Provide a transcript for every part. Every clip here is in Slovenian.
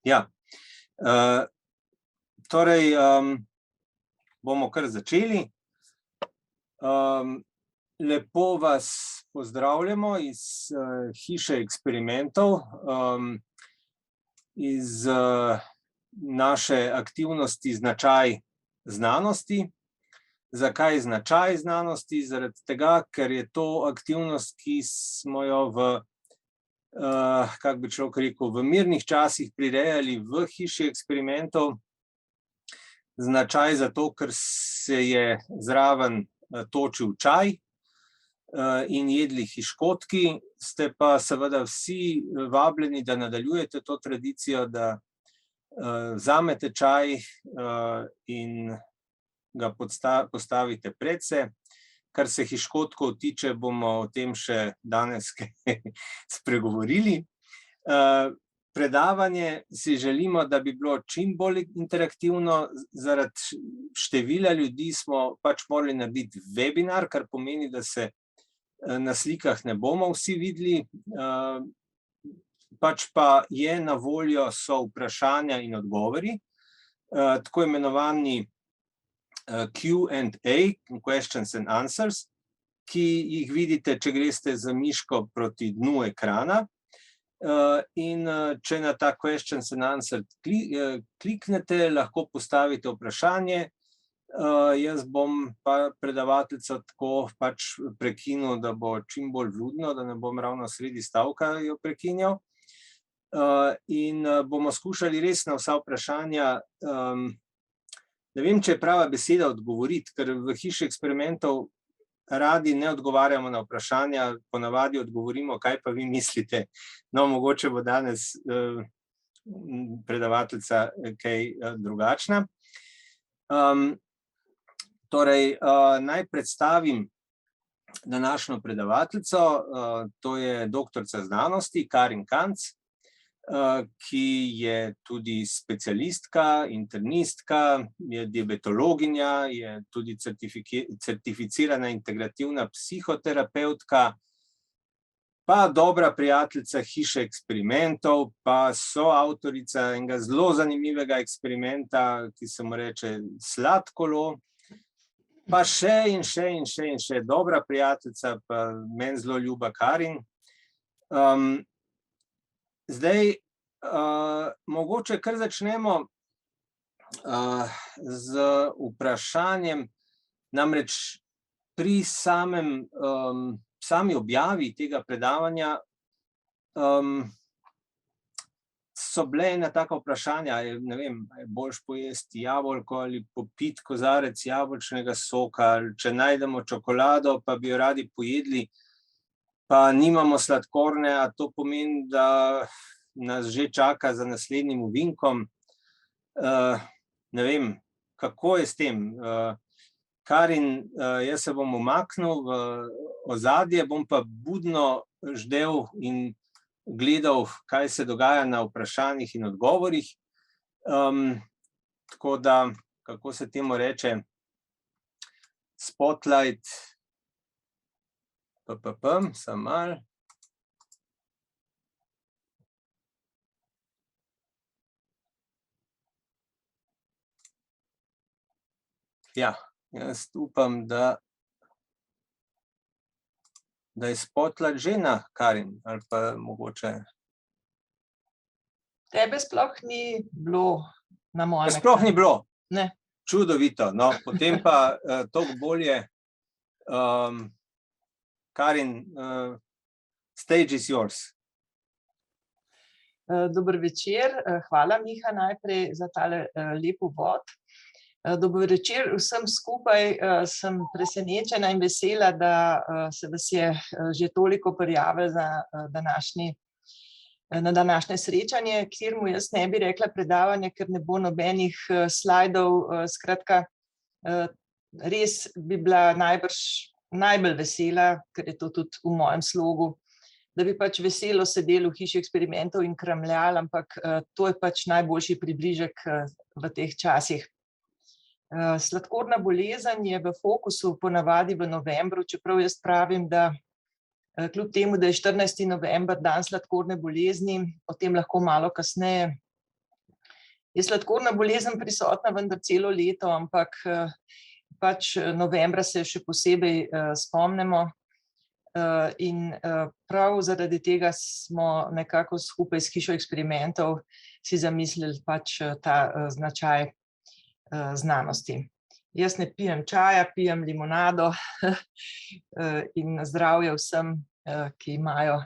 Ja, torej bomo kar začeli. Lepo vas pozdravljamo iz hiše eksperimentov, iz naše aktivnosti Značaj znanosti. Zakaj značaj znanosti? Zaradi tega, ker je to aktivnost, ki smo jo kako bi človek rekel, v mirnih časih prirejali v hiši eksperimentov. Značaj zato, ker se je zraven točil čaj in jedli hiškotki, ste pa seveda vsi vabljeni, da nadaljujete to tradicijo, da vzamete čaj in ga postavite predse. Kar se hiškotkov tiče, bomo o tem še danes spregovorili. Predavanje si želimo, da bi bilo čim bolj interaktivno, zaradi števila ljudi smo pač morali narediti webinar, kar pomeni, da se na slikah ne bomo vsi videli, pač pa je na voljo so vprašanja in odgovori, tako imenovani Q&A, questions and answers, ki jih vidite, če greste z miško proti dnu ekrana. In če na ta questions and answers kliknete, lahko postavite vprašanje. Jaz bom pa predavateljico tako pač prekinil, da bo čim bolj vljudno, da ne bom ravno sredi stavka jo prekinjal. In bomo skušali res na vsa vprašanja. Ne vem, če je prava beseda odgovoriti, ker v hiši eksperimentov radi ne odgovarjamo na vprašanja, ponavadi odgovorimo, kaj pa vi mislite. No, mogoče bo danes predavateljica kaj drugačna. Torej, naj predstavim današnjo predavateljico, to je doktorica znanosti Karin Kanc, ki je tudi specialistka, internistka, je diabetologinja, je tudi certificirana integrativna psihoterapevtka, pa dobra prijateljica hiše eksperimentov, pa soavtorica enega zelo zanimivega eksperimenta, ki se mu reče Sladkolo, pa še in še dobra prijateljica, pa meni zelo ljuba Karin. Zdaj, mogoče kar začnemo z vprašanjem, namreč pri sami objavi tega predavanja so bile ena taka vprašanja, ne vem, je boljše pojesti jabolko ali popiti kozarec jabolčnega soka, ali če najdemo čokolado, pa bi jo radi pojedli, pa nimamo sladkorne, a to pomeni, da nas že čaka za naslednjim ovinkom. Ne vem, kako je s tem. Karin, jaz se bom umaknil v ozadje, bom pa budno ždel in gledal, kaj se dogaja na vprašanjih in odgovorih. Tako da, kako se temu reče, spotlight, samo malo. Ja, jaz upam, da je spotlight že na Karin, ali pa mogoče. Tebe sploh ni bilo na mojem ekranu. Sploh ni bilo? Ne. Čudovito, no, potem pa toliko bolje. Karin, stage is yours. Dober večer, hvala Miha najprej za tale lep uvod. Dober večer vsem skupaj, sem presenečena in vesela, da se vas je že toliko prijavilo na današnje srečanje, kjermu jaz ne bi rekla predavanje, ker ne bo nobenih slajdov, skratka, res bi bila najbolj vesela, ker je to tudi v mojem slogu, da bi pač veselo sedeli v hiši eksperimentov in kramljali, ampak to je pač najboljši približek v teh časih. Sladkorna bolezen je v fokusu ponavadi v novembru, čeprav jaz pravim, da kljub temu, da je 14. november dan sladkorne bolezni, o tem lahko malo kasneje je sladkorna bolezen prisotna vendar celo leto, ampak pač novembra se še posebej spomnimo. In prav zaradi tega smo nekako skupaj s Hišo eksperimentov si zamislili pač ta značaj znanosti. Jaz ne pijem čaja, pijem limonado in zdravje vsem, ki imajo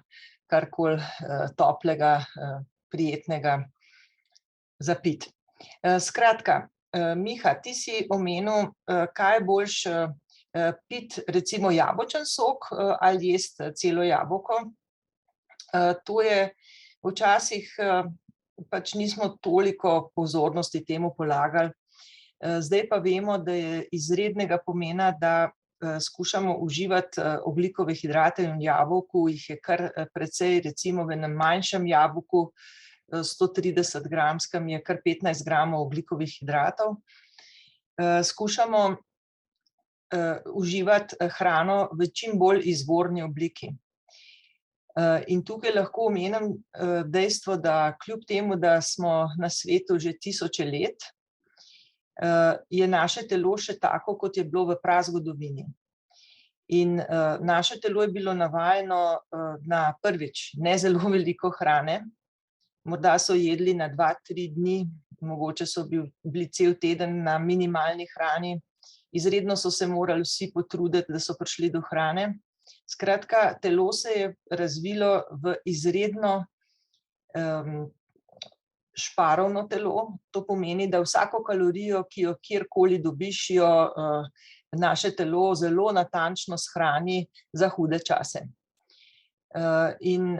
karkoli toplega, prijetnega za piti. Skratka, Miha, ti si omenil, kaj je boljše piti recimo jabolčen sok ali jesti celo jabolko. To je včasih pač nismo toliko pozornosti temu polagali. Zdaj pa vemo, da je izrednega pomena, da skušamo uživati ogljikove hidrate in v jabolku jih je kar precej, recimo v enem manjšem jabolku, 130 gramskem je kar 15 gramov ogljikovih hidratov. Skušamo uživati hrano v čim bolj izvorni obliki. In tukaj lahko omenim dejstvo, da kljub temu, da smo na svetu že tisoče let, je naše telo še tako, kot je bilo v prazgodovini. In naše telo je bilo navajeno na prvič ne zelo veliko hrane, morda so jedli na 2-3 dni, mogoče so bili cel teden na minimalni hrani, izredno so se morali vsi potruditi, da so prišli do hrane. Skratka, telo se je razvilo v izredno šparovno telo, to pomeni, da vsako kalorijo, ki jo kjerkoli dobiš, jo naše telo zelo natančno shrani za hude čase. In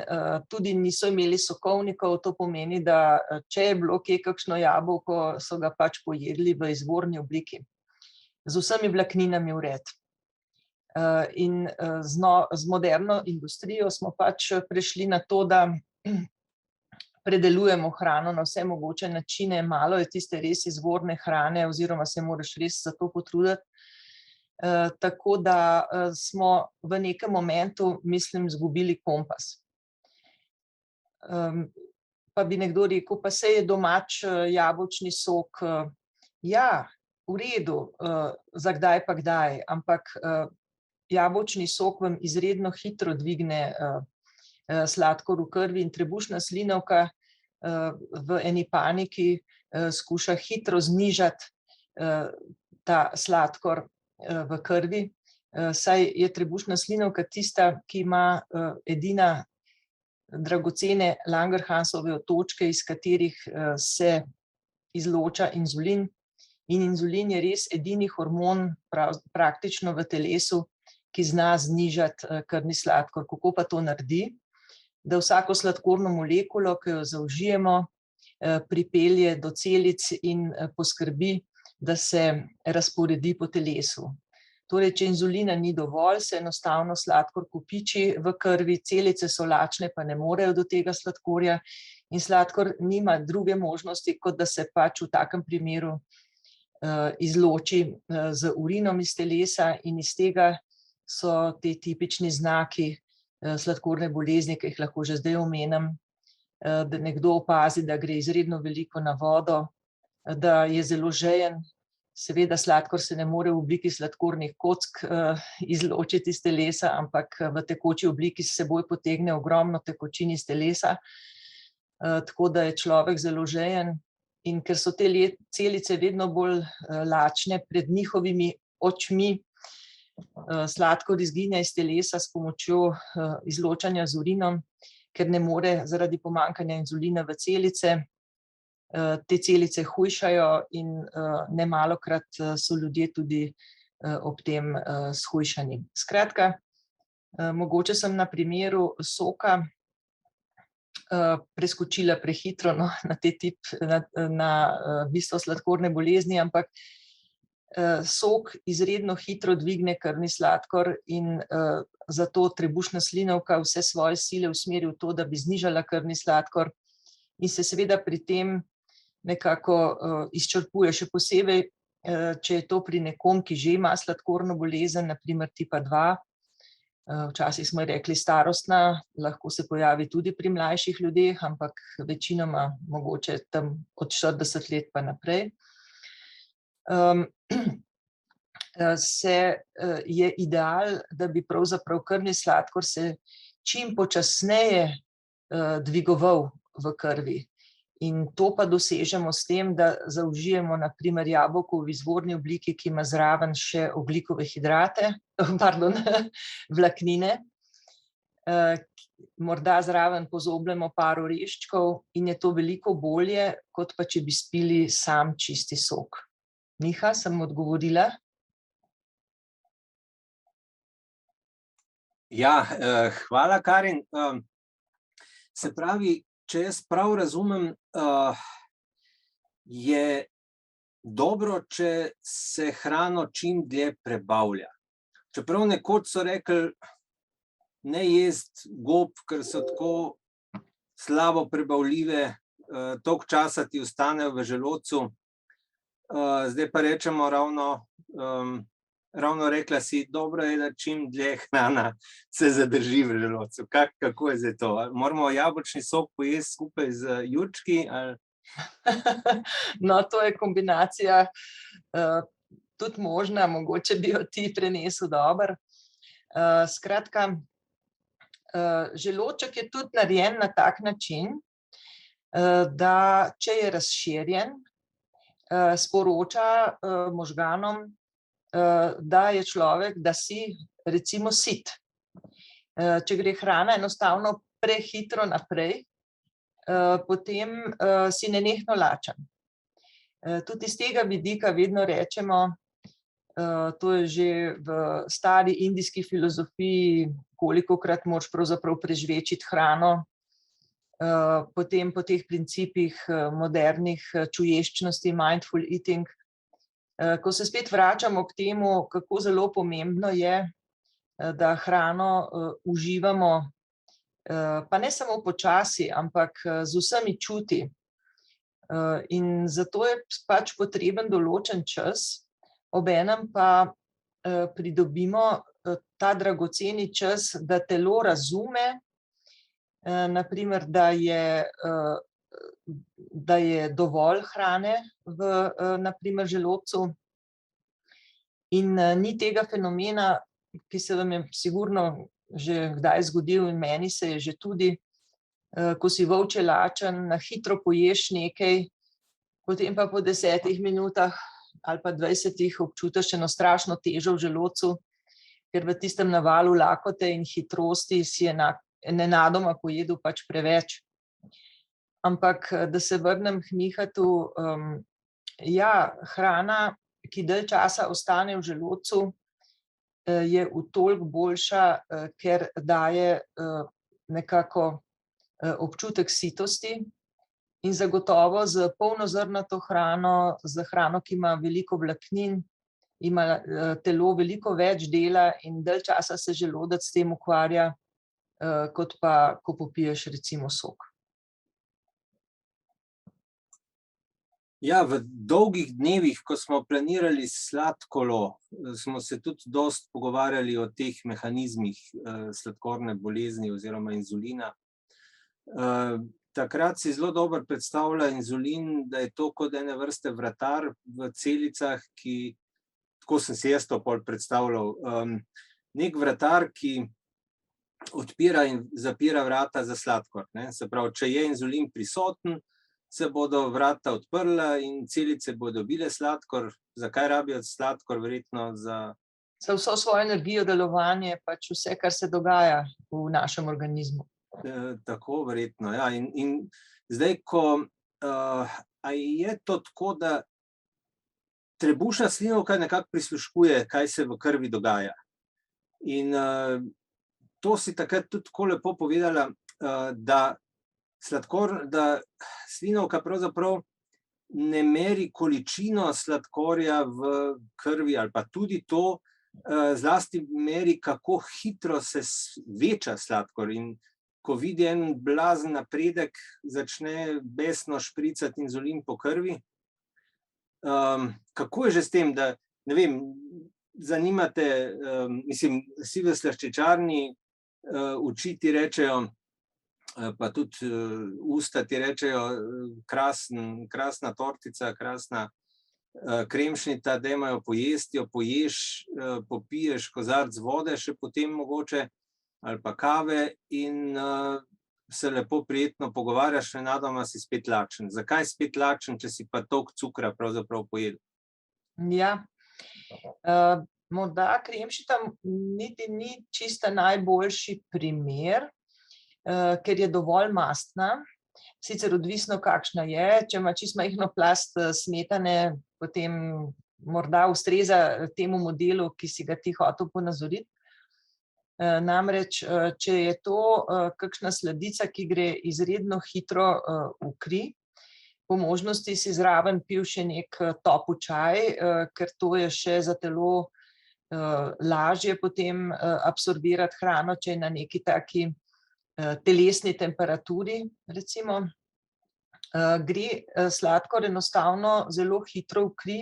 tudi niso imeli sokovnikov, to pomeni, da če je bilo kje kakšno jabolko, so ga pač pojedli v izvorni obliki. Z vsemi vlakninami vred. In z moderno industrijo smo pač prešli na to, da predelujemo hrano na vse mogoče načine, malo je tiste res izvorne hrane oziroma se moraš res za to potruditi. Tako da smo v nekem momentu, mislim, izgubili kompas. Pa bi nekdo rekel, pa saj je domač jabolčni sok, ja, v redu, za kdaj pa kdaj, ampak jabolčni sok vam izredno hitro dvigne sladkor v krvi in trebušna slinavka v eni paniki skuša hitro znižati ta sladkor v krvi, saj je trebušna slinavka tista, ki ima edina dragocene Langerhansove otočke, iz katerih se izloča inzulin. In inzulin je res edini hormon praktično v telesu, ki zna znižati krvni sladkor. Kako pa to naredi? Da vsako sladkorno molekulo, ki jo zaužijemo, pripelje do celic in poskrbi, da se razporedi po telesu. Torej, če inzulina ni dovolj, se enostavno sladkor kopiči v krvi, celice so lačne, pa ne morejo do tega sladkorja in sladkor nima druge možnosti, kot da se pač v takem primeru izloči z urinom iz telesa in iz tega so te tipični znaki sladkorne bolezni, ki jih lahko že zdaj omenim, da nekdo opazi, da gre izredno veliko na vodo, da je zelo žejen. Seveda sladkor se ne more v obliki sladkornih kock izločiti iz telesa, ampak v tekoči obliki s seboj potegne ogromno tekočin iz telesa, tako da je človek zelo žejen. In ker so te celice vedno bolj lačne pred njihovimi očmi, sladkor izginja iz telesa s pomočjo izločanja z urinom, ker ne more zaradi pomanjkanja inzulina v celice. Te celice hujšajo in nemalokrat so ljudje tudi ob tem shujšani. Skratka, mogoče sem na primeru soka preskočila prehitro na bistvo sladkorne bolezni, ampak sok izredno hitro dvigne krvni sladkor in zato trebušna slinavka vse svoje sile usmeri v to, da bi znižala krvni sladkor in se seveda pri tem nekako izčrpuje, še posebej, če je to pri nekom, ki že ima sladkorno bolezen, na primer tipa 2, Včasih smo rekli starostna, lahko se pojavi tudi pri mlajših ljudeh, ampak večinoma mogoče tam od 40 let pa naprej. Je ideal, da bi pravzaprav krvni sladkor se čim počasneje dvigoval v krvi. In to pa dosežemo s tem, da zaužijemo na primer jabolko v izvorni obliki, ki ima zraven še ogljikove hidrate, vlaknine. Morda zraven pozobljemo par oreščkov in je to veliko bolje, kot pa če bi spili sam čisti sok. Miha, sem odgovorila? Ja, hvala, Karin. Se pravi, če jaz prav razumem, je dobro, če se hrano čim dlje prebavlja. Čeprav nekoč so rekli, ne jesti gob, ker so tako slabo prebavljive, toliko časa ti ostanejo v želodcu. Zdaj pa rečemo ravno rekla si, dobro je, da čim dlje hrana se zadrži v želodcu. Kako je zdaj to? Moramo jabolčni sok pojesti skupaj z jurčki? No, to je kombinacija tudi možna, mogoče bi jo ti prenesel dobro. Skratka, želodček je tudi narejen na tak način, da če je razširjen, sporoča možganom, da je človek, da si recimo sit. Če gre hrana enostavno prehitro naprej, potem si nenehno lačen. Tudi iz tega vidika vedno rečemo, to je že v stari indijski filozofiji, kolikokrat moraš pravzaprav prežvečiti hrano, potem po teh principih modernih čuješčnosti, mindful eating. Ko se spet vračamo k temu, kako zelo pomembno je, da hrano uživamo, pa ne samo počasi, ampak z vsemi čuti. In zato je pač potreben določen čas, obenem pa pridobimo ta dragoceni čas, da telo razume, naprimer, da je dovolj hrane v naprimer želodcu in ni tega fenomena, ki se vam je sigurno že kdaj zgodil in meni se je že tudi, ko si volče lačen, na hitro poješ nekaj, potem pa po 10 minutah ali pa 20 občutiš eno strašno težo v želodcu, ker v tistem navalu lakote in hitrosti si nenadoma pojedel pač preveč. Ampak, da se vrnem k Mihatu, ja, hrana, ki dalj časa ostane v želodcu, je v toliko boljša, ker daje nekako občutek sitosti in zagotovo z polnozrnato hrano, z hrano, ki ima veliko vlaknin, ima telo veliko več dela in dalj časa se želodec s tem ukvarja, kot pa, ko popiješ recimo sok. Ja, v dolgih dnevih, ko smo planirali sladkolo, smo se tudi dosti pogovarjali o teh mehanizmih sladkorne bolezni oziroma inzulina. Takrat si zelo dobro predstavlja inzulin, da je to kot ene vrste vratar v celicah, ki, tako sem si jaz to pol predstavljal, nek vratar, ki odpira in zapira vrata za sladkor. Se pravi, če je inzulin prisoten, se bodo vrata odprla in celice bodo dobile sladkor. Zakaj rabijo sladkor? Verjetno za vso svojo energijo, delovanje, pač vse, kar se dogaja v našem organizmu. Tako, verjetno, ja. In zdaj, a je to tako, da trebušna slinavka nekako prisluškuje, kaj se v krvi dogaja. In to si takrat tudi tako lepo povedala, da slinavka pravzaprav ne meri količino sladkorja v krvi, ali pa tudi to, zlasti meri, kako hitro se veča sladkor. In ko vidi en blazen napredek, začne besno špricati inzulin po krvi. Kako je že s tem, da, ne vem, zanimate, mislim, vsi v slaščičarni oči ti rečejo, pa tudi usta ti rečejo, krasna tortica, krasna kremšnita, dajmo jo pojesti, jo poješ, popiješ kozarc vode, še potem mogoče, ali pa kave in se lepo prijetno pogovarjaš, nenadoma si spet lačen. Zakaj spet lačen, če si pa toliko cukra pravzaprav pojedel? Ja, morda kremšnita niti ni čisto najboljši primer, ker je dovolj mastna, sicer odvisno, kakšna je, če ima čisto majhno plast smetane, potem morda ustreza temu modelu, ki si ga ti hotel ponazoriti. Namreč, če je to kakšna sladica, ki gre izredno hitro v kri, po možnosti si zraven pil še nek topel čaj, ker to je še za telo lažje potem absorbirati hrano, če je na neki taki telesni temperaturi, recimo. Gre sladkor enostavno zelo hitro v kri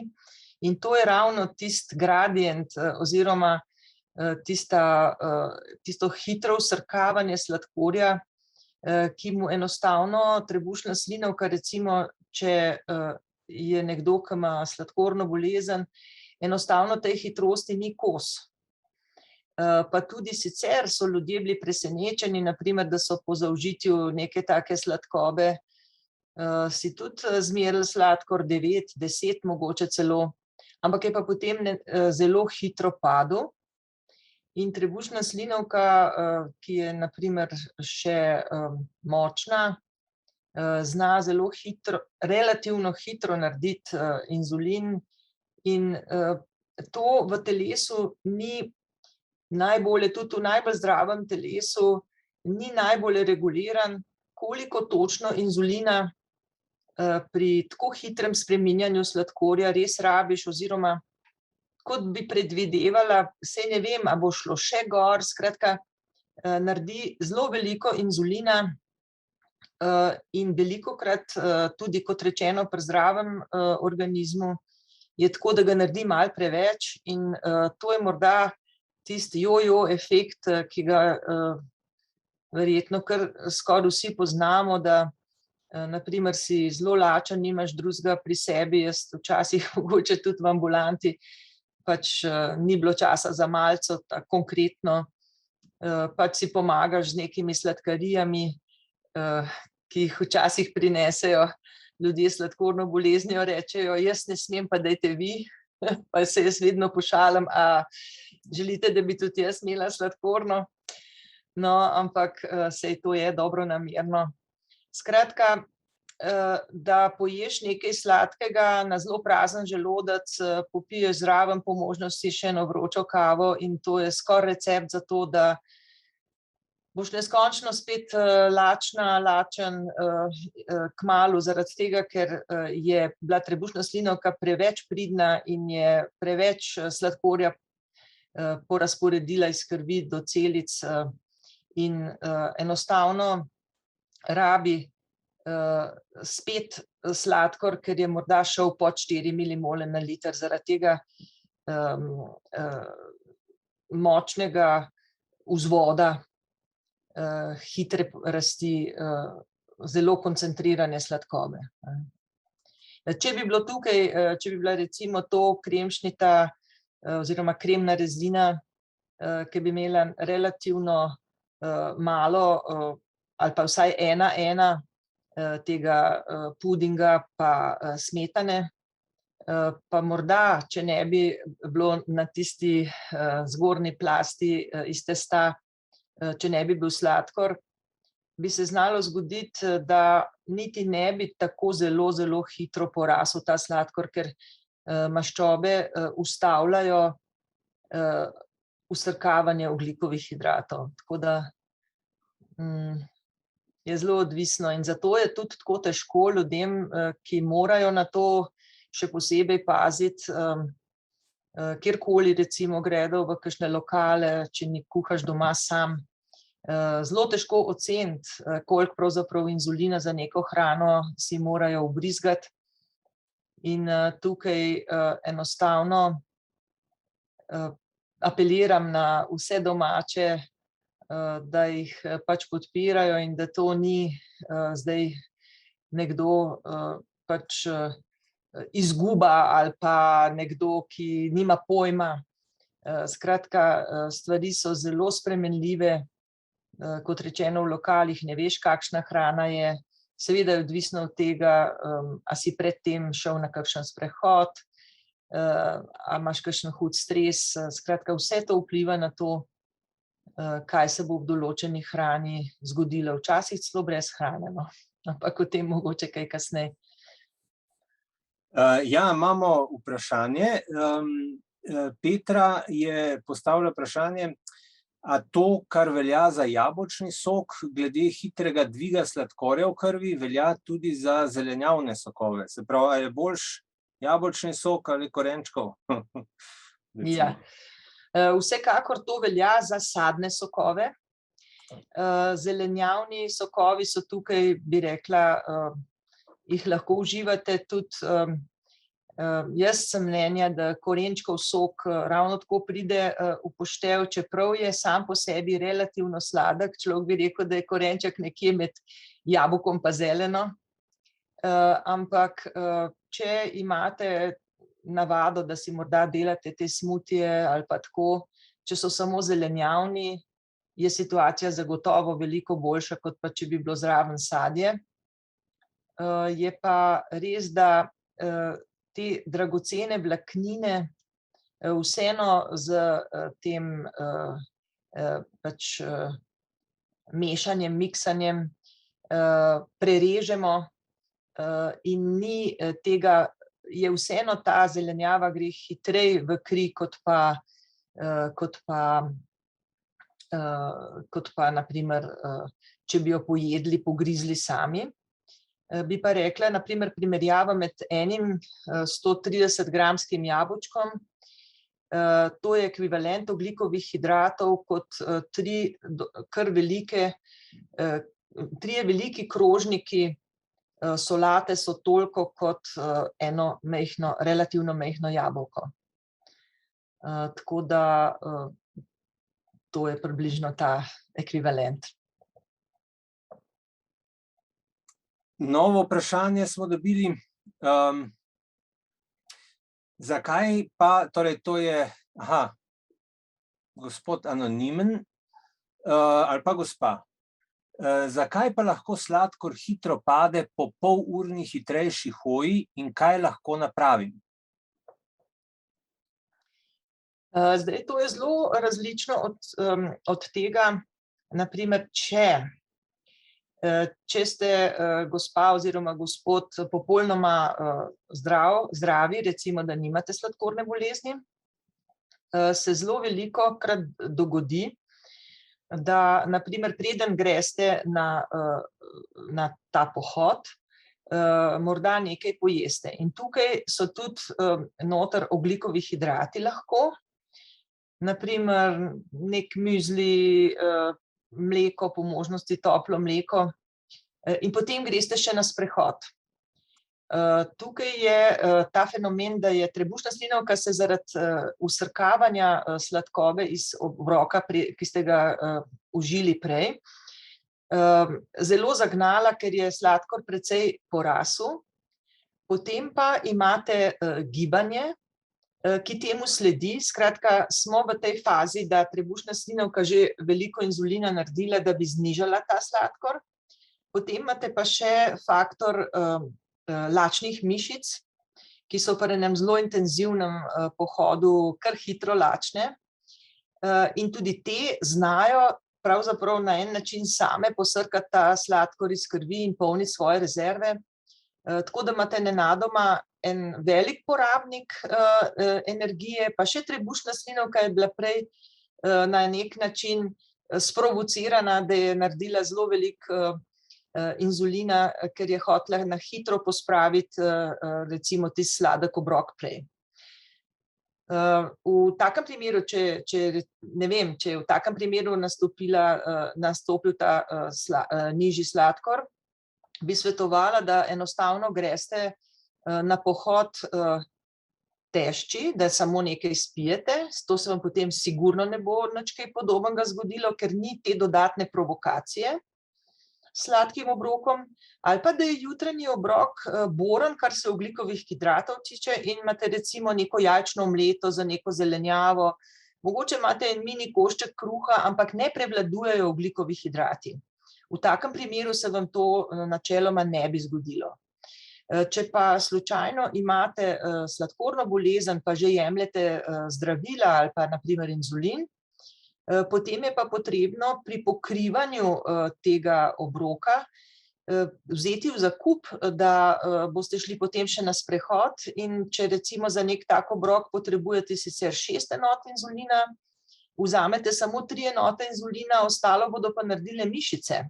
in to je ravno tisti gradient oziroma tisto hitro vsrkavanje sladkorja, ki mu enostavno trebušna slinavka, recimo, če je nekdo, ki ima sladkorno bolezen, enostavno tej hitrosti ni kos. Pa tudi sicer so ljudje bili presenečeni, naprimer, da so po zaužitju neke take sladkobe si tudi zmerili sladkor 9, 10 mogoče celo, ampak je pa potem zelo hitro padel. In trebušna slinavka, ki je naprimer še močna, zna zelo hitro, relativno hitro narediti inzulin in to v telesu ni najbolje, tudi v najbolj zdravem telesu, ni najbolje reguliran, koliko točno inzulina pri tako hitrem spreminjanju sladkorja res rabiš, oziroma kot bi predvidevala, saj ne vem, a bo šlo še gor, skratka, naredi zelo veliko inzulina in velikokrat tudi, kot rečeno, pri zdravem organizmu je tako, da ga naredi malo preveč in to je morda tisti jojo efekt, ki ga verjetno kar skoraj vsi poznamo, da naprimer si zelo lačen, nimaš drugega pri sebi, jaz včasih mogoče tudi v ambulanti, pač ni bilo časa za malico, tako konkretno, pač si pomagaš z nekimi sladkarijami, ki jih včasih prinesejo ljudje s sladkorno boleznijo, rečejo, jaz ne smem, pa dajte vi, pa se jaz vedno pošalim, a želite, da bi tudi jaz imela sladkorno? No, ampak sej to je dobronamerno. Skratka, da poješ nekaj sladkega na zelo prazen želodec, popiješ zraven po možnosti še eno vročo kavo in to je skoraj recept za to, da boš neskončno spet lačen kmalu, zaradi tega, ker je bila trebušna slinavka preveč pridna in je preveč sladkorja porazporedila iz krvi do celic in enostavno rabi spet sladkor, ker je morda šel pod 4 milimole na liter, zaradi tega močnega vzvoda, hitre rasti, zelo koncentrirane sladkobe. Če bi bilo tukaj, če bi bila recimo to kremšnita oziroma kremna rezina, ki bi imela relativno malo ali pa vsaj 1:1 tega pudinga pa smetane, pa morda, če ne bi bilo na tisti zgornji plasti iz testa, če ne bi bil sladkor, bi se znalo zgoditi, da niti ne bi tako zelo, zelo hitro porasel ta sladkor, ker maščobe ustavljajo vsrkavanje ogljikovih hidratov. Tako da je zelo odvisno in zato je tudi tako težko ljudem, ki morajo na to še posebej paziti, kjerkoli recimo gredo v kakšne lokale, če ne kuhaš doma sam. Zelo težko oceniti, koliko pravzaprav inzulina za neko hrano si morajo vbrizgati. In tukaj enostavno apeliram na vse domače, da jih pač podpirajo in da to ni zdaj nekdo pač izguba ali pa nekdo, ki nima pojma. Skratka, stvari so zelo spremenljive. Kot rečeno, v lokalih ne veš, kakšna hrana je. Seveda je odvisno od tega, a si predtem šel na kakšen sprehod, a imaš kakšen hud stres. Skratka, vse to vpliva na to, kaj se bo v določeni hrani zgodilo. Včasih celo brez hrane, no. Ampak o tem mogoče kaj kasneje. Ja, imamo vprašanje. Petra je postavila vprašanje, a to, kar velja za jabolčni sok, glede hitrega dviga sladkorja v krvi, velja tudi za zelenjavne sokove. Se pravi, a je boljš jabolčni sok ali korenčkov? Ja. Vsekakor to velja za sadne sokove. Zelenjavni sokovi so tukaj, bi rekla, jih lahko uživate tudi. Jaz sem mnenja, da korenčkov sok ravno tako pride v poštev, čeprav je sam po sebi relativno sladek. Človek bi rekel, da je korenček nekje med jabolkom pa zeleno. Ampak če imate navado, da si morda delate te smutije ali pa tako, če so samo zelenjavni, je situacija zagotovo veliko boljša, kot pa če bi bilo zraven sadje. Je pa res, da te dragocene vlaknine vseeno z tem pač mešanjem, miksanjem prerežemo in ni tega, je vseeno ta zelenjava gre hitreje v kri, kot pa na primer, če bi jo pojedli, pogrizli sami. Bi pa rekla, na primer, primerjava med enim 130-gramskim jabolčkom, to je ekvivalent ogljikovih hidratov kot trije veliki krožniki solate so toliko kot eno majhno, relativno majhno jabolko. Tako da to je približno ta ekvivalent. Novo vprašanje smo dobili. Zakaj pa, torej to je, gospod anonimen ali pa gospa. Zakaj pa lahko sladkor hitro pade po polurni hitrejši hoji in kaj lahko napravim? Zdaj, to je zelo različno od tega, na primer, če ste gospa oziroma gospod popolnoma zdravi, recimo, da nimate sladkorne bolezni, se zelo velikokrat dogodi, da na primer, preden greste na ta pohod, morda nekaj pojeste. In tukaj so tudi noter ogljikovi hidrati lahko, na primer nek muzli, mleko, po možnosti toplo mleko, in potem greste še na sprehod. Tukaj je ta fenomen, da je trebušna slinavka se zaradi vsrkavanja sladkobe iz obroka, ki ste ga užili prej, zelo zagnala, ker je sladkor precej porasel. Potem pa imate gibanje, ki temu sledi. Skratka, smo v tej fazi, da trebušna slinavka že veliko inzulina naredila, da bi znižala ta sladkor. Potem imate pa še faktor lačnih mišic, ki so pri enem zelo intenzivnem pohodu kar hitro lačne. In tudi te znajo pravzaprav na en način same posrkati ta sladkor iz krvi in polniti svoje rezerve. Tako da imate nenadoma en velik porabnik energije, pa še trebušna slinavka je bila prej na nek način sprovocirana, da je naredila zelo veliko inzulina, ker je hotela na hitro pospraviti recimo tisti sladek obrok prej. V takem primeru, če je v takem primeru nastopil ta nižji sladkor, bi svetovala, da enostavno greste na pohod tešči, da samo nekaj spijete, to se vam potem sigurno ne bo nič kaj podobnega zgodilo, ker ni te dodatne provokacije s sladkim obrokom, ali pa da je jutranji obrok boren, kar se ogljikovih hidratov tiče, in imate recimo neko jajčno omleto za neko zelenjavo, mogoče imate en mini košček kruha, ampak ne prevladujejo ogljikovi hidrati. V takem primeru se vam to načeloma ne bi zgodilo. Če pa slučajno imate sladkorno bolezen, pa že jemljete zdravila ali pa na primer inzulin, potem je pa potrebno pri pokrivanju tega obroka vzeti v zakup, da boste šli potem še na sprehod, in če recimo za nek tak obrok potrebujete sicer 6 enot inzulina, vzamete samo 3 enote inzulina, ostalo bodo pa naredile mišice.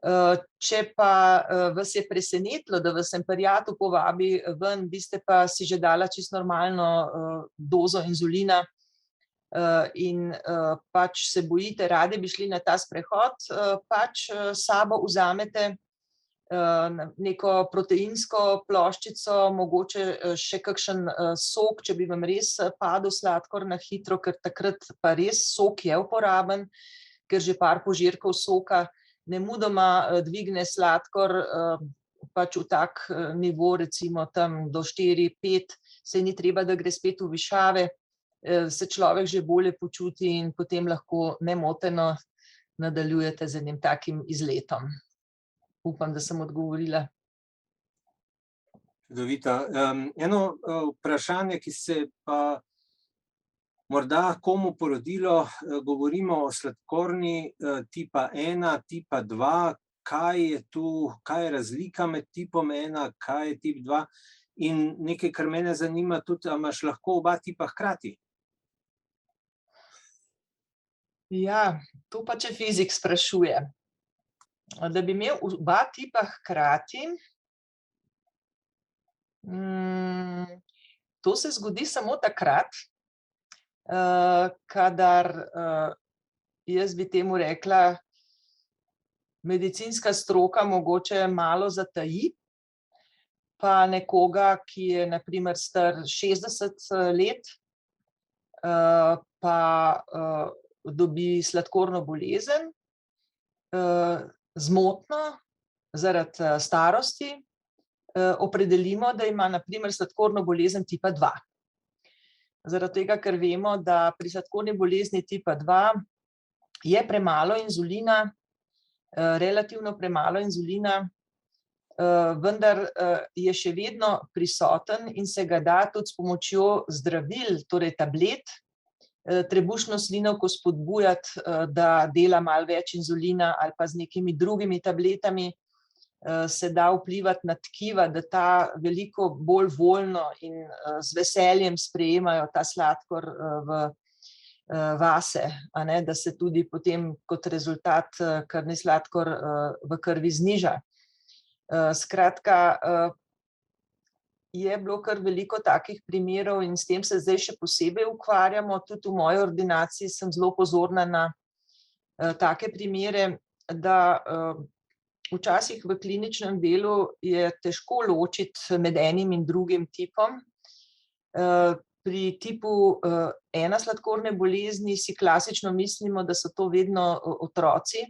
Če pa vas je presenetilo, da vas en pariatu povabi ven, vi ste pa si že dala čisto normalno dozo inzulina in pač se bojite, radi bi šli na ta sprehod, pač s sabo vzamete neko proteinsko ploščico, mogoče še kakšen sok, če bi vam res padel sladkor na hitro, ker takrat pa res sok je uporaben, ker že par požirkov soka nemudoma dvigne sladkor pač v tak nivo, recimo tam do 4-5, se ni treba, da gre spet v višave, se človek že bolje počuti in potem lahko nemoteno nadaljujete z enim takim izletom. Upam, da sem odgovorila. Čudovito. Eno vprašanje, ki se pa morda komu porodilo, govorimo o sladkorni tipa 1, tipa 2, kaj je tu, kaj je razlika med tipom 1, kaj je tip 2, in nekaj, kar mene zanima tudi, a imaš lahko oba tipa hkrati? Ja, to pa če fizik sprašuje. Da bi imel oba tipa hkrati, to se zgodi samo takrat, kadar, jaz bi temu rekla, medicinska stroka mogoče malo zataji, pa nekoga, ki je na primer star 60 let, pa dobi sladkorno bolezen, zmotno, zaradi starosti, opredelimo, da ima na primer sladkorno bolezen tipa 2. Zaradi tega, ker vemo, da pri sladkorni bolezni tipa 2 je premalo inzulina, relativno premalo inzulina, vendar je še vedno prisoten in se ga da tudi s pomočjo zdravil, torej tablet, trebušno slinavko spodbujati, da dela malo več inzulina, ali pa z nekimi drugimi tabletami se da vplivati na tkiva, da ta veliko bolj voljno in z veseljem sprejemajo ta sladkor vase, da se tudi potem kot rezultat krvni sladkor v krvi zniža. Skratka, je bilo kar veliko takih primerov in s tem se zdaj še posebej ukvarjamo. Tudi v moji ordinaciji sem zelo pozorna na take primere, da včasih v kliničnem delu je težko ločiti med enim in drugim tipom. Pri tipu 1 sladkorne bolezni si klasično mislimo, da so to vedno otroci,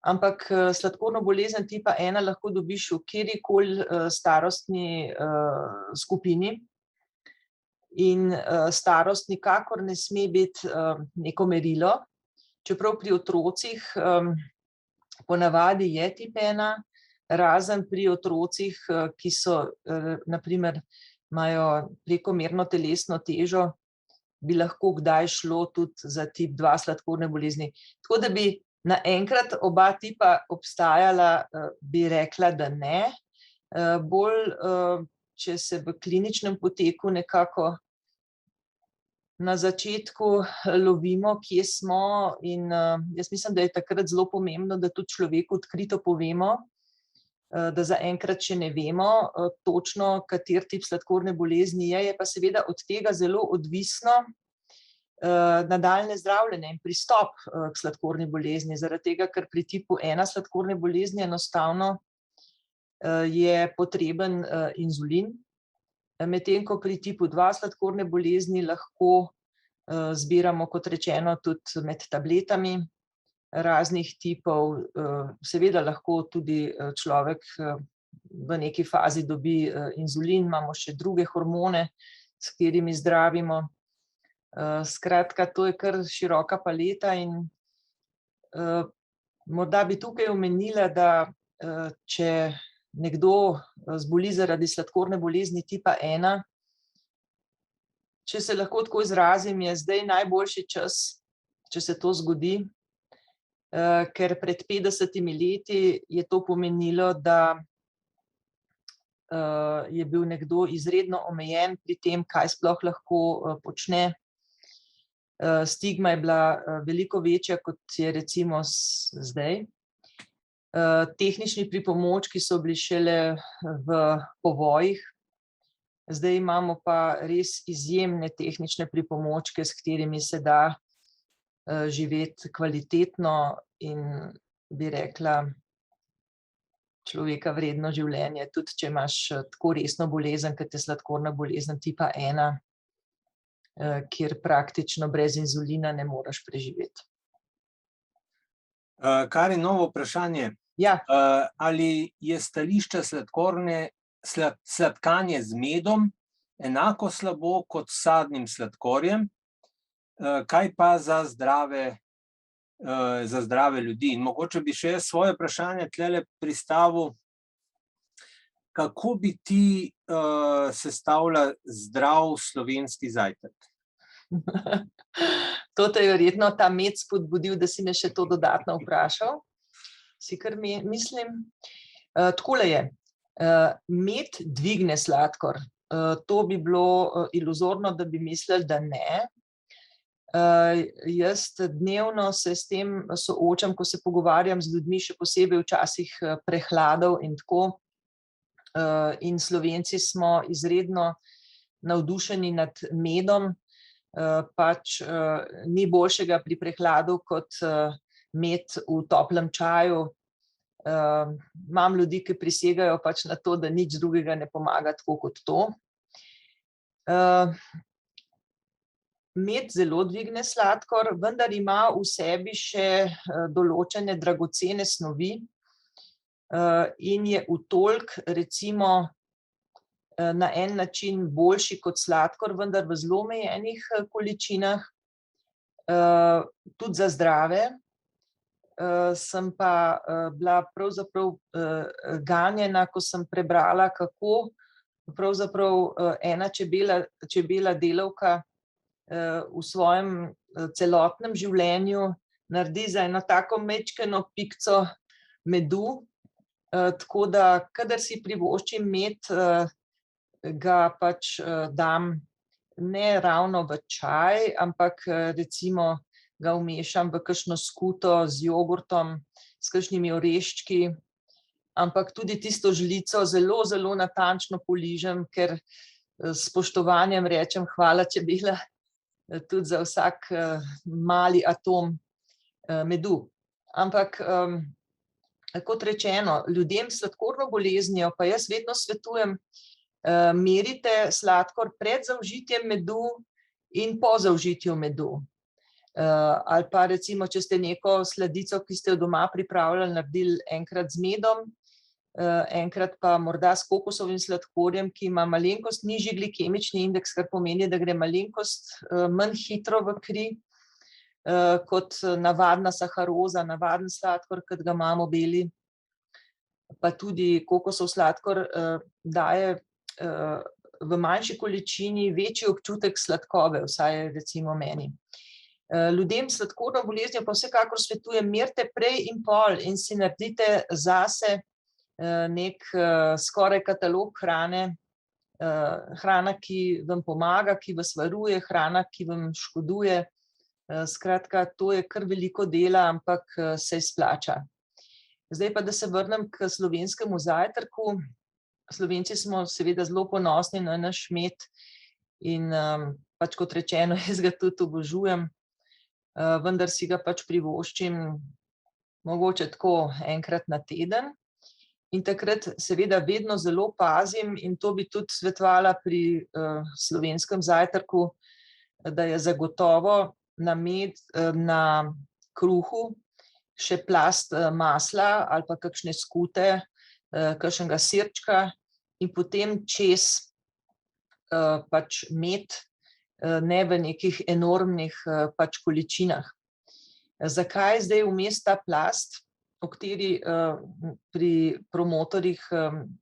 ampak sladkorno bolezen tipa 1 lahko dobiš v kjerikoli starostni skupini in starost nikakor ne sme biti neko merilo, čeprav pri otrocih ponavadi je tip 1, razen pri otrocih, ki so, na primer, imajo prekomerno telesno težo, bi lahko kdaj šlo tudi za tip 2 sladkorne bolezni. Tako da bi naenkrat oba tipa obstajala, bi rekla, da ne. Bolj, če se v kliničnem poteku nekako na začetku lovimo, kje smo, in jaz mislim, da je takrat zelo pomembno, da tudi človeku odkrito povemo, da zaenkrat še ne vemo točno, kateri tip sladkorne bolezni je pa seveda od tega zelo odvisno nadaljnje zdravljenje in pristop k sladkorni bolezni, zaradi tega, ker pri tipu 1 sladkorne bolezni enostavno je potreben inzulin, Medtem ko pri tipu 2 sladkorne bolezni lahko zbiramo, kot rečeno, tudi med tabletami raznih tipov. Seveda lahko tudi človek v neki fazi dobi inzulin, imamo še druge hormone, s katerimi zdravimo. Skratka, to je kar široka paleta in morda bi tukaj omenila, da če nekdo zboli zaradi sladkorne bolezni tipa 1, če se lahko tako izrazim, je zdaj najboljši čas, če se to zgodi, ker pred 50 leti je to pomenilo, da je bil nekdo izredno omejen pri tem, kaj sploh lahko počne. Stigma je bila veliko večja, kot je recimo zdaj. Tehnični pripomočki so bili šele v povojih, zdaj imamo pa res izjemne tehnične pripomočke, s katerimi se da živeti kvalitetno in, bi rekla, človeka vredno življenje, tudi če imaš tako resno bolezen, kot je sladkorna bolezen tipa 1, kjer praktično brez inzulina ne moreš preživeti. Kar je novo vprašanje. Ja. Ali je stališče sladkanje z medom enako slabo kot s sadnim sladkorjem? Kaj pa za zdrave ljudi? In mogoče bi še svoje vprašanje tlele pristavil, kako bi ti sestavila zdrav slovenski zajtrk? To te je verjetno ta med spodbudil, da si me še to dodatno vprašal. Si kar mislim. Takole je. Med dvigne sladkor. To bi bilo iluzorno, da bi mislili, da ne. Jaz dnevno se s tem soočam, ko se pogovarjam z ljudmi, še posebej včasih prehladov in tako. In Slovenci smo izredno navdušeni nad medom. Pač ni boljšega pri prehladu kot med v toplem čaju. Imam ljudi, ki prisegajo pač na to, da nič drugega ne pomaga tako kot to. Med zelo dvigne sladkor, vendar ima v sebi še določene dragocene snovi in je vtoliko recimo na en način boljši kot sladkor, vendar v zelo omejenih količinah, tudi za zdrave. Sem pa bila pravzaprav ganjena, ko sem prebrala, kako pravzaprav ena čebela delavka v svojem celotnem življenju naredi za eno tako majčkeno pikco medu, tako da kadar si privoščim med, ga pač dam ne ravno v čaj, ampak recimo ga vmešam v kakšno skuto z jogurtom, s kakšnimi oreščki, ampak tudi tisto žlico zelo, zelo natančno poližem, ker s spoštovanjem rečem hvala, čebela, tudi za vsak mali atom medu. Ampak kot rečeno, ljudem s sladkorno boleznijo pa jaz vedno svetujem, merite sladkor pred zaužitjem medu in po zaužitju medu. Ali pa recimo, če ste neko sladico, ki ste jo doma pripravljali, naredili enkrat z medom, enkrat pa morda s kokosovim sladkorjem, ki ima malenkost nižji glikemični indeks, kar pomeni, da gre malenkost manj hitro v kri, kot navadna saharoza, navaden sladkor, kot ga imamo beli. Pa tudi kokosov sladkor daje v manjši količini večji občutek sladkobe, vsaj recimo meni. Ljudem s sladkorno boleznijo pa vsekakor svetujem, merite prej in pol in si naredite zase nek skoraj katalog hrane, hrana, ki vam pomaga, ki vas varuje, hrana, ki vam škoduje. Skratka, to je kar veliko dela, ampak se izplača. Zdaj pa, da se vrnem k slovenskemu zajtrku. Slovenci smo seveda zelo ponosni na naš med in pač kot rečeno, jaz ga tudi obožujem, vendar si ga pač privoščim mogoče tako enkrat na teden. In takrat seveda vedno zelo pazim in to bi tudi svetovala pri slovenskem zajtrku, da je zagotovo na kruhu še plast masla ali pa kakšne skute, kakšnega sirčka in potem čez pač med, ne v nekih enormnih pač količinah. Zakaj zdaj vmes ta plast, o kateri pri promotorjih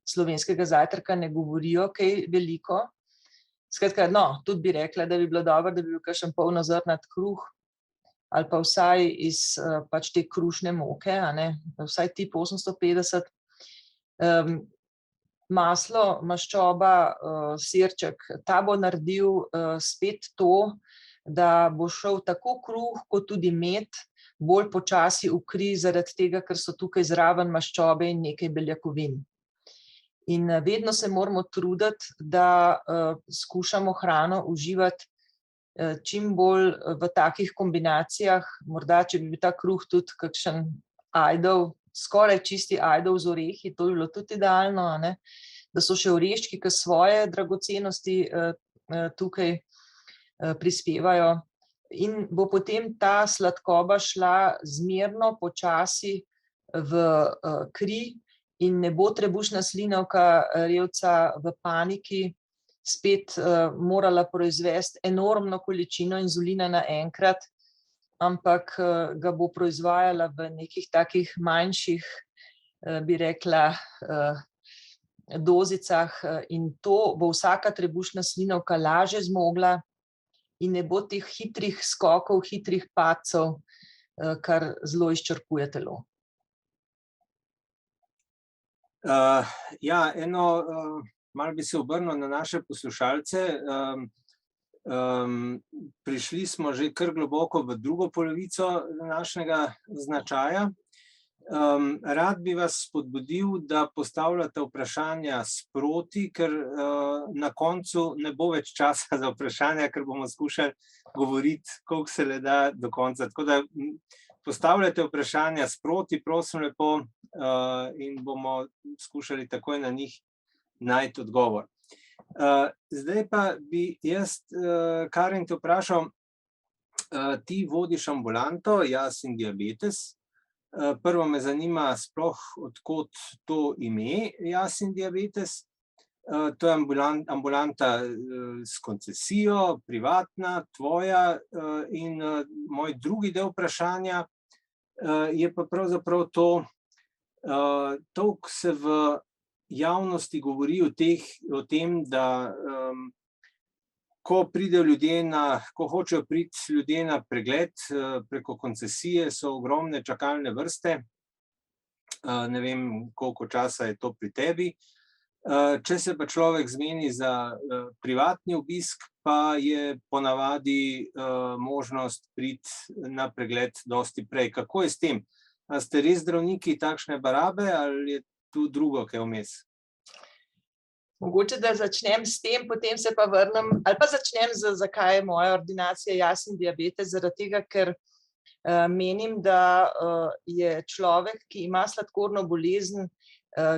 slovenskega zajtrka ne govorijo kaj veliko? Skratka, no, tudi bi rekla, da bi bilo dobro, da bi bil kakšen polnozrnat kruh ali pa vsaj iz pač te krušne moke, a ne, vsaj tip 850. Maslo, maščoba, sirček, ta bo naredil spet to, da bo šel tako kruh kot tudi med bolj počasi v kri, zaradi tega, ker so tukaj zraven maščobe in nekaj beljakovin. In vedno se moramo truditi, da skušamo hrano uživati čim bolj v takih kombinacijah, morda, če bi bil ta kruh tudi kakšen ajdov, skoraj čisti ajdov z orehi, to bi bilo tudi idealno, a ne? Da so še oreščki, ki svoje dragocenosti tukaj prispevajo. In bo potem ta sladkoba šla zmerno, počasi v kri in ne bo trebušna slinavka revca v paniki spet morala proizvesti enormno količino inzulina naenkrat, ampak ga bo proizvajala v nekih takih manjših, bi rekla, dozicah in to bo vsaka trebušna slinavka lažje zmogla in ne bo teh hitrih skokov, hitrih padcev, kar zelo izčrpuje telo. Ja, malo bi se obrnil na naše poslušalce. Prišli smo že kar globoko v drugo polovico današnjega značaja. Rad bi vas spodbudil, da postavljate vprašanja sproti, ker na koncu ne bo več časa za vprašanja, ker bomo skušali govoriti, koliko se le da do konca. Tako da postavljate vprašanja sproti, prosim lepo, in bomo skušali takoj na njih najti odgovor. Zdaj pa bi jaz, Karin, te vprašal, ti vodiš ambulanto Jaz in diabetes. Prvo me zanima sploh, od kod to ime Jaz in diabetes. To je ambulanta s koncesijo, privatna, tvoja, in moj drugi del vprašanja je pa pravzaprav to, toliko se v javnosti govori o tem, da ko hočejo priti ljudje na pregled preko koncesije, so ogromne čakalne vrste. Ne vem, koliko časa je to pri tebi. Če se pa človek zmeni za privatni obisk, pa je ponavadi možnost priti na pregled dosti prej. Kako je s tem? A ste res zdravniki takšne barabe ali je tu drugo kaj vmes? Mogoče, da začnem s tem, potem se pa vrnem, ali pa začnem zakaj je moja ordinacija Jaz in diabetes, zaradi tega, ker menim, da je človek, ki ima sladkorno bolezen,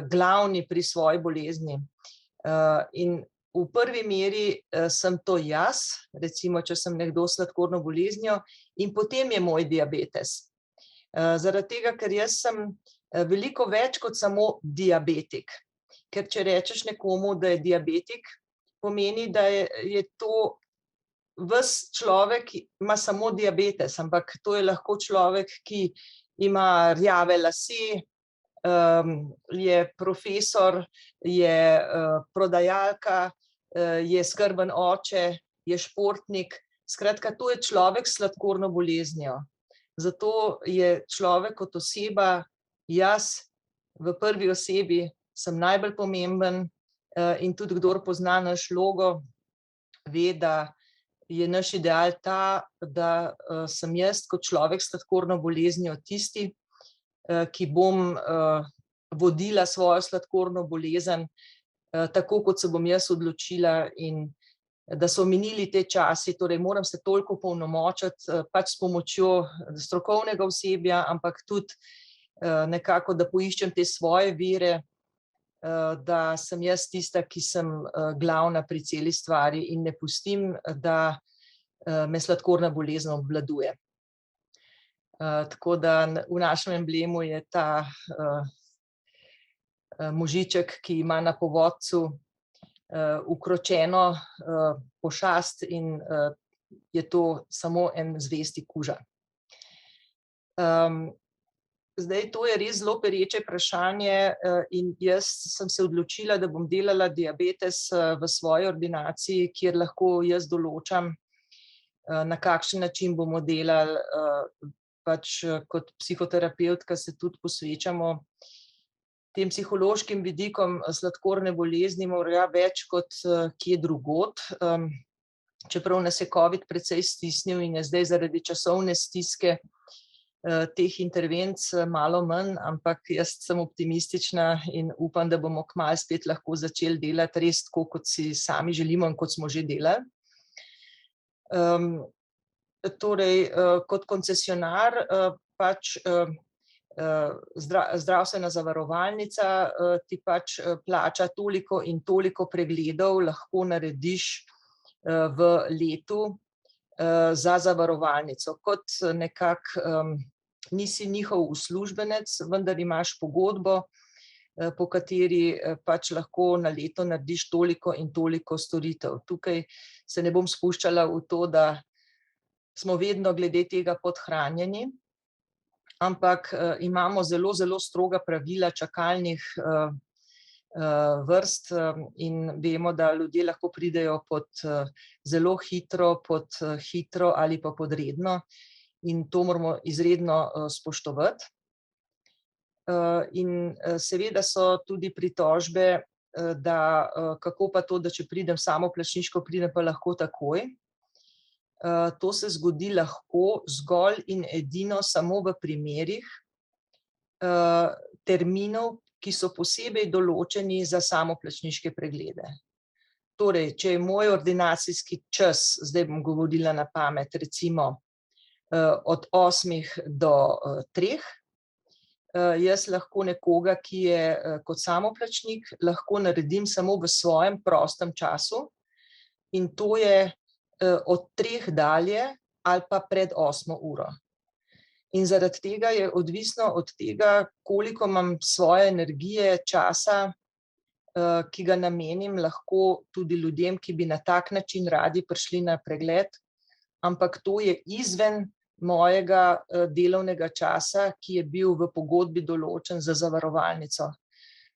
glavni pri svoji bolezni. In v prvi meri sem to jaz, recimo, če sem nekdo s sladkorno boleznijo, in potem je moj diabetes. Zaradi tega, ker jaz sem veliko več kot samo diabetik. Ker če rečeš nekomu, da je diabetik, pomeni, da je to ves človek, ima samo diabetes, ampak to je lahko človek, ki ima rjave lase, je profesor, je prodajalka, je skrben oče, je športnik. Skratka, to je človek s sladkorno boleznijo. Zato je človek kot oseba, jaz v prvi osebi sem najbolj pomemben in tudi kdor pozna naš logo, ve, da je naš ideal ta, da sem jaz kot človek s sladkorno boleznijo tisti, ki bom vodila svojo sladkorno bolezen, tako kot se bom jaz odločila in da so minili te časi, torej moram se toliko polnomočiti, pač s pomočjo strokovnega osebja, ampak tudi nekako, da poiščem te svoje vire da sem jaz tista, ki sem glavna pri celi stvari in ne pustim, da me sladkorna bolezen obvladuje. Tako da v našem emblemu je ta možiček, ki ima na povodcu ukročeno pošast in je to samo en zvesti kuža. Zdaj, to je res zelo pereče vprašanje in jaz sem se odločila, da bom delala diabetes v svoji ordinaciji, kjer lahko jaz določam, na kakšen način bomo delali. Pač kot psihoterapevtka se tudi posvečamo tem psihološkim vidikom sladkorne bolezni morda več kot kje drugod. Čeprav nas je COVID precej stisnil in je zdaj zaradi časovne stiske teh intervencij malo manj, ampak jaz sem optimistična in upam, da bomo kmalu spet lahko začeli delati res tako, kot si sami želimo in kot smo že delali. Torej, kot koncesionar pač zdravstvena zavarovalnica ti pač plača toliko in toliko pregledov lahko narediš v letu za zavarovalnico. Kot nekako nisi njihov uslužbenec, vendar imaš pogodbo, po kateri pač lahko na leto narediš toliko in toliko storitev. Tukaj se ne bom spuščala v to, da smo vedno glede tega podhranjeni, ampak imamo zelo, zelo stroga pravila čakalnih vrst in vemo, da ljudje lahko pridejo pod zelo hitro, pod hitro ali pa pod redno in to moramo izredno spoštovati. In seveda so tudi pritožbe, da kako pa to, da če pridem samoplačniško, pridem pa lahko takoj. To se zgodi lahko zgolj in edino samo v primerih terminov, ki so posebej določeni za samoplačniške preglede. Torej, če je moj ordinacijski čas, zdaj bom govorila na pamet, recimo od 8 do 3, jaz lahko nekoga, ki je kot samoplačnik, lahko naredim samo v svojem prostem času in to je od 3 dalje ali pa pred 8 uro. In zaradi tega je odvisno od tega, koliko imam svoje energije, časa, ki ga namenim lahko tudi ljudem, ki bi na tak način radi prišli na pregled, ampak to je izven mojega delovnega časa, ki je bil v pogodbi določen za zavarovalnico.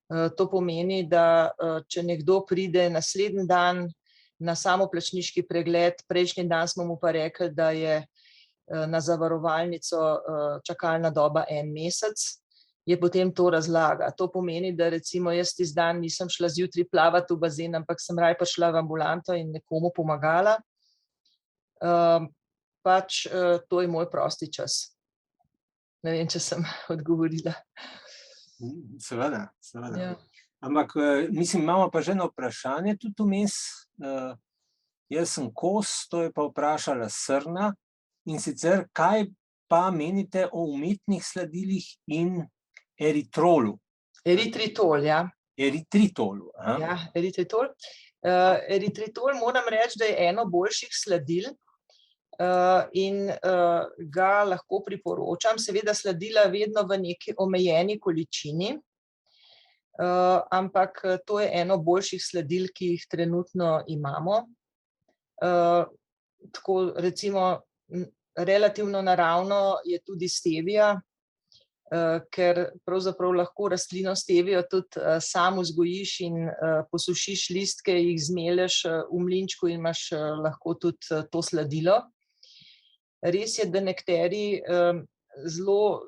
To pomeni, da če nekdo pride naslednji dan na samoplačniški pregled, prejšnji dan smo mu pa rekli, da je na zavarovalnico čakalna doba 1 mesec, je potem to razlaga. To pomeni, da recimo jaz tisti dan nisem šla zjutraj plavati v bazen, ampak sem raje prišla v ambulanto in nekomu pomagala. Pač to je moj prosti čas. Ne vem, če sem odgovorila. Seveda. Ja. Ampak mislim, imamo pa že eno vprašanje tudi vmes. Jaz sem Kos, to je pa vprašala Srna, in sicer kaj pa menite o umetnih sladilih in eritrolu? Eritritol, ja. Eritritolu. Ja, eritritol. Eritritol moram reči, da je eno boljših sladil in ga lahko priporočam. Seveda sladila vedno v neki omejeni količini, ampak to je eno boljših sladil, ki jih trenutno imamo. Tako recimo relativno naravno je tudi stevia, ker pravzaprav lahko rastlino stevijo tudi sam vzgojiš in posušiš listke, jih zmelješ v mlinčku in imaš lahko tudi to sladilo. Res je, da nekateri zelo,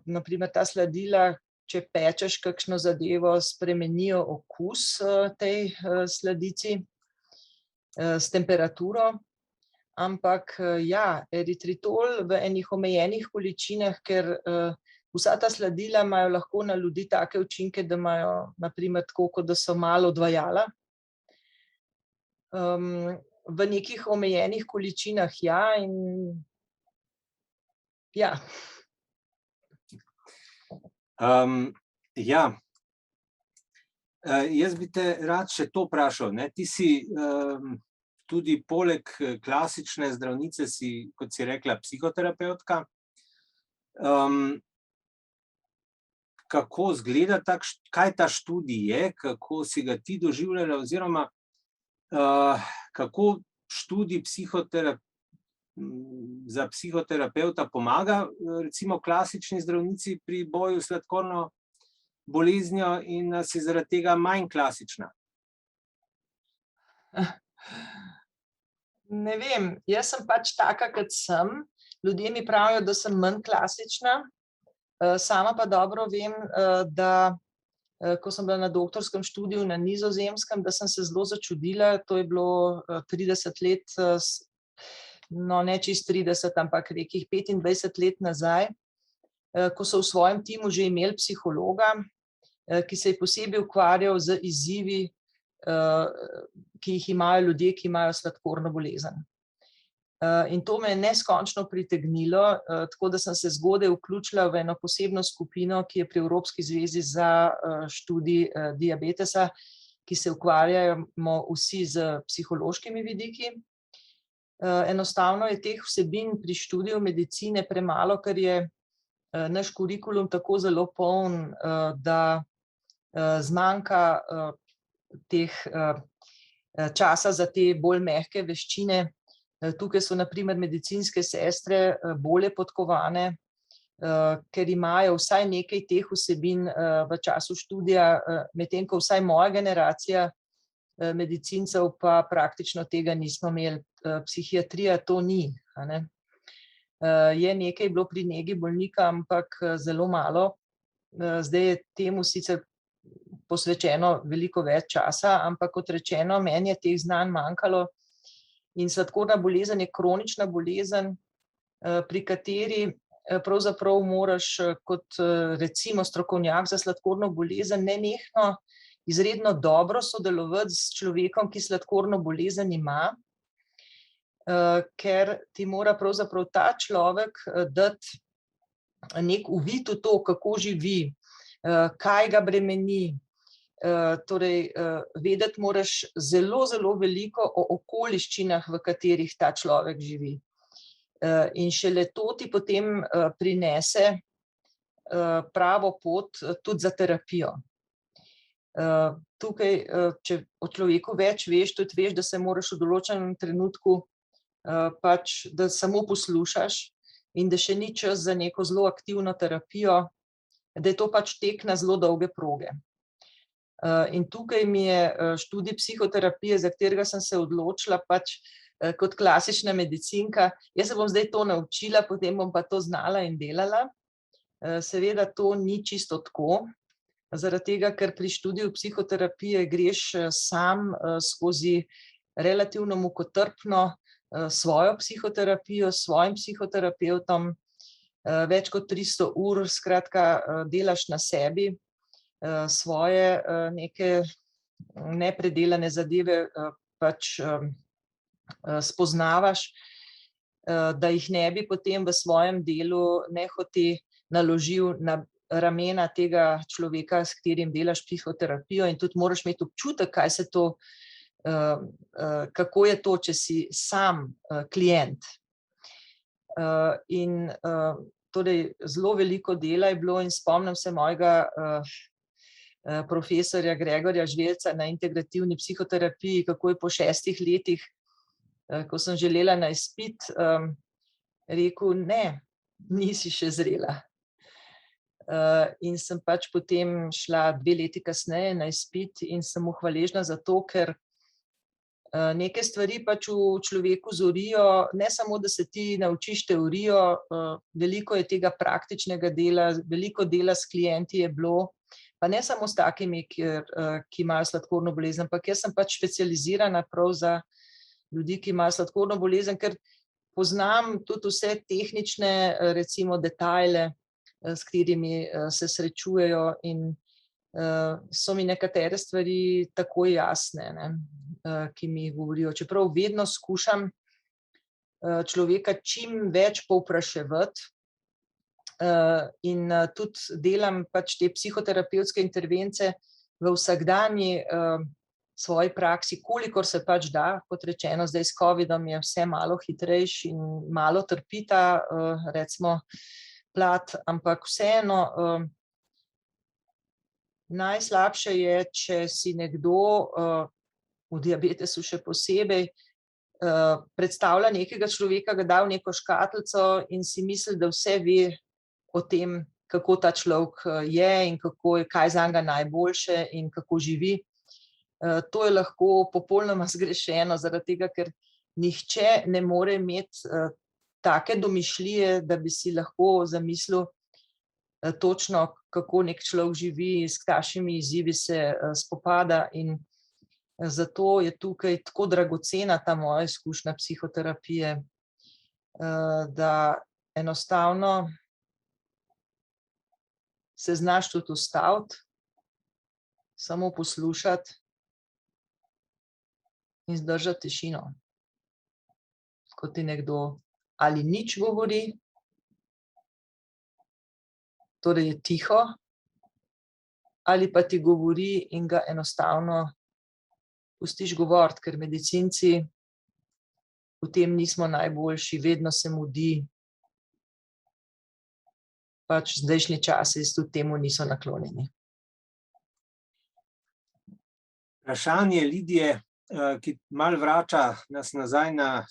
na primer ta sladila, če pečeš kakšno zadevo, spremenijo okus tej sladici s temperaturo, ampak ja, eritritol v enih omejenih količinah, ker vsa ta sladila imajo lahko na ljudi take učinke, da imajo na primer tako, kot da so malo odvajala. V nekih omejenih količinah, ja, in ja. Ja, Jaz bi te rad še to vprašal, ne? Ti si tudi poleg klasične zdravnice si, kot si rekla, psihoterapevtka. Kako izgleda kaj ta študij je, kako si ga ti doživljala, oziroma kako študij za psihoterapevta pomaga, recimo klasični zdravnici pri boju s sladkorno boleznijo in si zaradi tega manj klasična? Ne vem, jaz sem pač taka, kot sem. Ljudje mi pravijo, da sem manj klasična. Sama pa dobro vem, da ko sem bila na doktorskem študiju na Nizozemskem, da sem se zelo začudila, to je bilo 30 let, no ne čist 30, ampak nekih 25 let nazaj, ko so v svojem timu že imeli psihologa, ki se je posebej ukvarjal z izzivi, ki jih imajo ljudje, ki imajo sladkorno bolezen. In to me je neskončno pritegnilo, tako da sem se zgodaj vključila v eno posebno skupino, ki je pri Evropski zvezi za študij diabetesa, ki se ukvarjamo vsi z psihološkimi vidiki. Enostavno je teh vsebin pri študiju medicine premalo, ker je naš kurikulum tako zelo poln, da zmanjka teh časa za te bolj mehke veščine. Tukaj so na primer medicinske sestre bolje podkovane, ker imajo vsaj nekaj teh vsebin v času študija, medtem ko vsaj moja generacija medicincev pa praktično tega nismo imeli. Psihiatrija to ni, a ne. Je nekaj bilo pri negi bolnika, ampak zelo malo. Zdaj je temu sicer posvečeno veliko več časa, ampak kot rečeno, meni je teh znanj manjkalo. In sladkorna bolezen je kronična bolezen, pri kateri pravzaprav moraš kot recimo strokovnjak za sladkorno bolezen nenehno izredno dobro sodelovati s človekom, ki sladkorno bolezen ima, ker ti mora pravzaprav ta človek dati nek uvid v to, kako živi, kaj ga bremeni. Torej, vedeti moraš zelo, zelo veliko o okoliščinah, v katerih ta človek živi. In šele to ti potem prinese pravo pot tudi za terapijo. Tukaj, če o človeku več veš, tudi veš, da se moraš v določenem trenutku pač, da samo poslušaš in da še ni čas za neko zelo aktivno terapijo, da je to pač tek na zelo dolge proge. In tukaj mi je študij psihoterapije, za katerega sem se odločila pač kot klasična medicinka. Jaz se bom zdaj to naučila, potem bom pa to znala in delala. Seveda to ni čisto tako, zaradi tega, ker pri študiju psihoterapije greš sam skozi relativno mukotrpno svojo psihoterapijo, s svojim psihoterapevtom, več kot 300 ur, skratka, delaš na sebi, svoje neke nepredelane zadeve pač spoznavaš, da jih ne bi potem v svojem delu nehote naložil na ramena tega človeka, s katerim delaš psihoterapijo, in tudi moraš imeti občutek, kaj se to, kako je to, če si sam klient. In torej zelo veliko dela je bilo in spomnim se mojega profesorja Gregorja Žvelca na integrativni psihoterapiji, kako je po 6 letih, ko sem želela na izpit, rekel, ne, nisi še zrela. In sem pač potem šla 2 leti kasneje na izpit in sem mu hvaležna za to, ker neke stvari pač v človeku zorijo, ne samo, da se ti naučiš teorijo, veliko je tega praktičnega dela, veliko dela s klienti je bilo, pa ne samo s takimi, ki imajo sladkorno bolezen, ampak jaz sem pač specializirana prav za ljudi, ki imajo sladkorno bolezen, ker poznam tudi vse tehnične, recimo, detajle, s katerimi se srečujejo, in so mi nekatere stvari tako jasne, ne, ki mi jih govorijo. Čeprav vedno skušam človeka čim več povpraševati, in tudi delam pač te psihoterapevtske intervence v vsakdanji svoji praksi, kolikor se pač da, kot rečeno, zdaj s covidom je vse malo hitrejši in malo trpita, recimo, plat, ampak vseeno, najslabše je, če si nekdo, v diabetesu še posebej, predstavlja nekega človeka, ga da v neko škatlico in si misli, da vse ve o tem, kako ta človek je in kaj zanj najboljše in kako živi. To je lahko popolnoma zgrešeno, zaradi tega, ker nihče ne more imeti take domišljije, da bi si lahko zamislil točno, kako nek človek živi, s kakšnimi izzivi se spopada, in zato je tukaj tako dragocena ta moja izkušnja psihoterapije, da enostavno se znaš tudi ustaviti, samo poslušati in zdržati tišino. Ko ti nekdo ali nič govori, torej je tiho, ali pa ti govori in ga enostavno pustiš govoriti, ker medicinci v tem nismo najboljši, vedno se mudi. Pač zdajšnji časi tudi temu niso naklonjeni. Vprašanje Lidije, ki malo vrača nas nazaj na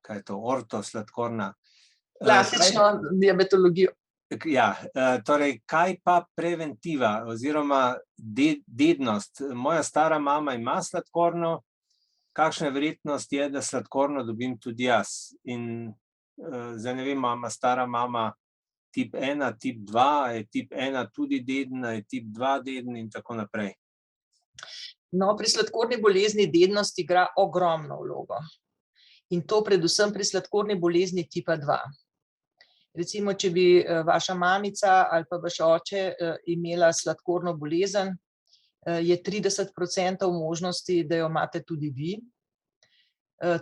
kaj je to, ortosladkorna. Klasično diabetologijo. Ja, torej, kaj pa preventiva oziroma dednost? Moja stara mama ima sladkorno, kakšna verjetnost je, da sladkorno dobim tudi jaz? In zdaj ne vem, ima stara mama tip 1, tip 2, je tip 1 tudi deden, je tip 2 deden in tako naprej. No, pri sladkorni bolezni dednost igra ogromno vlogo. In to predvsem pri sladkorni bolezni tipa 2. Recimo, če bi vaša mamica ali pa vaš oče imela sladkorno bolezen, je 30% možnosti, da jo imate tudi vi.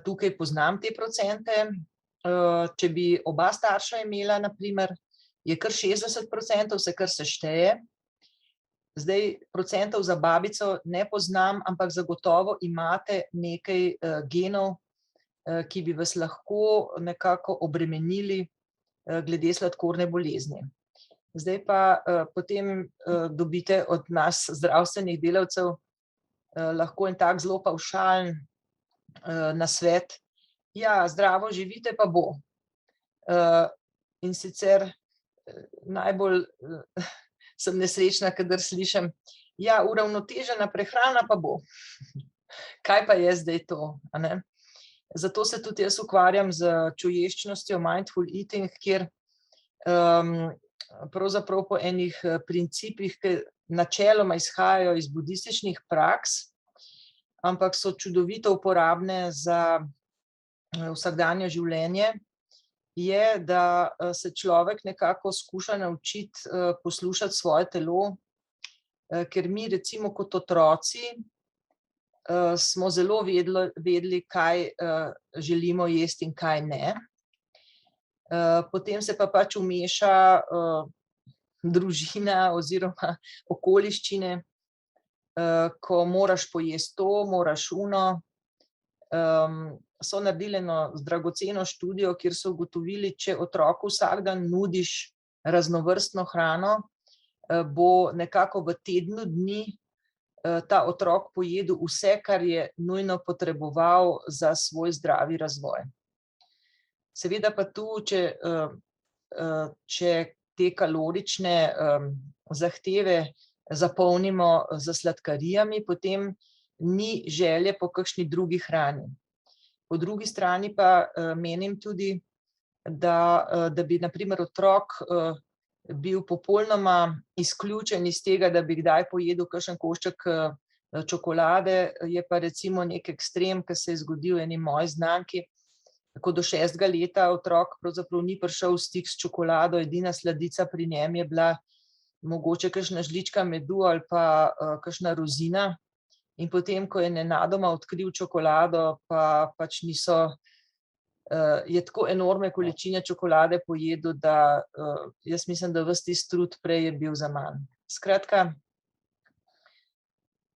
Tukaj poznam te procente. Če bi oba starša imela, na primer, je kar 60%, vse kar se šteje. Zdaj, procentov za babico ne poznam, ampak zagotovo imate nekaj genov, ki bi vas lahko nekako obremenili glede sladkorne bolezni. Zdaj pa potem dobite od nas, zdravstvenih delavcev, lahko en tak zelo pavšalen nasvet. Ja, zdravo živite, pa bo. In sicer najbolj sem nesrečna, kadar slišim, ja, uravnotežena prehrana pa bo. Kaj pa je zdaj to, a ne? Zato se tudi jaz ukvarjam z čuješčnostjo, mindful eating, kjer pravzaprav po enih principih, ki načeloma izhajajo iz budističnih praks, ampak so čudovito uporabne za vsakdanje življenje, je, da se človek nekako skuša naučiti poslušati svoje telo, ker mi recimo kot otroci smo zelo vedeli, kaj želimo jesti in kaj ne. Potem se pa pač vmeša družina oziroma okoliščine, ko moraš pojesti to, moraš ono. So naredili eno dragoceno študijo, kjer so ugotovili, če otroku vsak dan nudiš raznovrstno hrano, bo nekako v tednu dni ta otrok pojedel vse, kar je nujno potreboval za svoj zdravi razvoj. Seveda pa tu, če te kalorične zahteve zapolnimo z sladkarijami, potem ni želje po kakšni drugi hrani. Po drugi strani pa menim tudi, da bi na primer otrok bil popolnoma izključen iz tega, da bi kdaj pojedel kakšen košček čokolade, je pa recimo nek ekstrem, ki se je zgodil eni moji znanki, ko do 6. leta otrok pravzaprav ni prišel v stik s čokolado, edina sladica pri njem je bila mogoče kakšna žlička medu ali pa kakšna rozina. In potem, ko je nenadoma odkril čokolado, pa pač niso je tako enormne količine čokolade pojedel, da jaz mislim, da ves tisti trud prej je bil za manj. Skratka,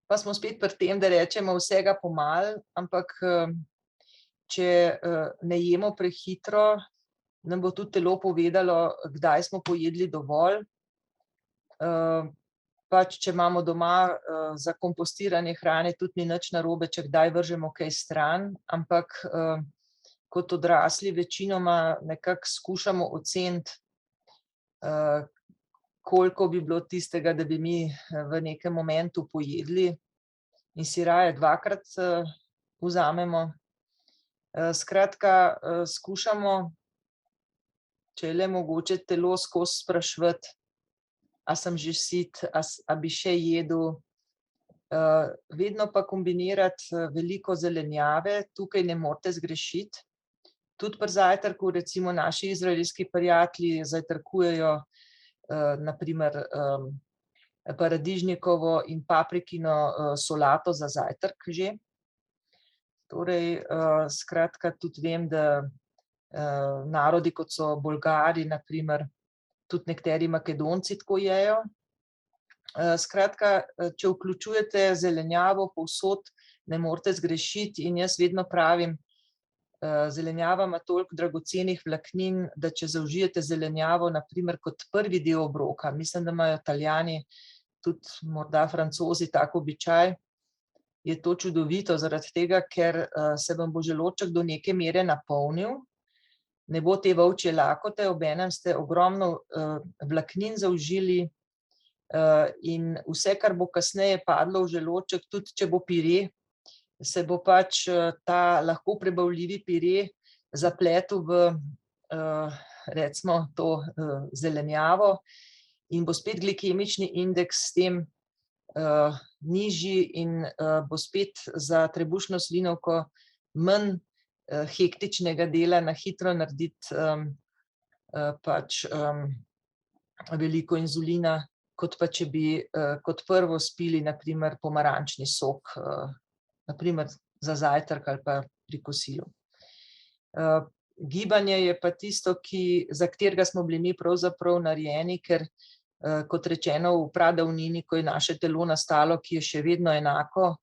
pa smo spet pri tem, da rečemo vsega pomalo, ampak če ne jemo prehitro, nam bo tudi telo povedalo, kdaj smo pojedli dovolj. Pač, če imamo doma za kompostiranje hrane, tudi ni nič narobe, če kdaj vržemo kaj stran, ampak kot odrasli večinoma nekako skušamo oceniti, koliko bi bilo tistega, da bi mi v nekem momentu pojedli in si raje dvakrat vzamemo. Skratka, skušamo, če je le mogoče, telo skozi spraševati, a sem že sit, a bi še jedel. Vedno pa kombinirati veliko zelenjave, tukaj ne morete zgrešiti. Tudi pri zajtrku, recimo naši izraelski prijatelji zajtrkujejo na primer paradižnikovo in paprikino solato za zajtrk že. Torej, skratka, tudi vem, da narodi, kot so Bolgari, na primer, tudi nekateri Makedonci tako jejo. Skratka, če vključujete zelenjavo povsod, ne morete zgrešiti in jaz vedno pravim, zelenjava ima toliko dragocenih vlaknin, da če zaužijete zelenjavo, na primer kot prvi del obroka, mislim, da imajo Italijani, tudi morda Francozi tak običaj, je to čudovito zaradi tega, ker se vam bo želodček do neke mere napolnil, ne bo te volčje lakote, obenem ste ogromno vlaknin zaužili in vse, kar bo kasneje padlo v želodček, tudi če bo pire, se bo pač ta lahko prebavljivi pire zapletel v recimo to zelenjavo in bo spet glikemični indeks s tem nižji in bo spet za trebušno slinavko manj hektičnega dela na hitro narediti pač veliko inzulina, kot pa če bi kot prvo spili na primer pomarančni sok, na primer za zajtrk ali pa pri kosilu. Gibanje je pa tisto, za katerega smo bili mi pravzaprav narejeni, ker kot rečeno v pradavnini, ko je naše telo nastalo, ki je še vedno enako,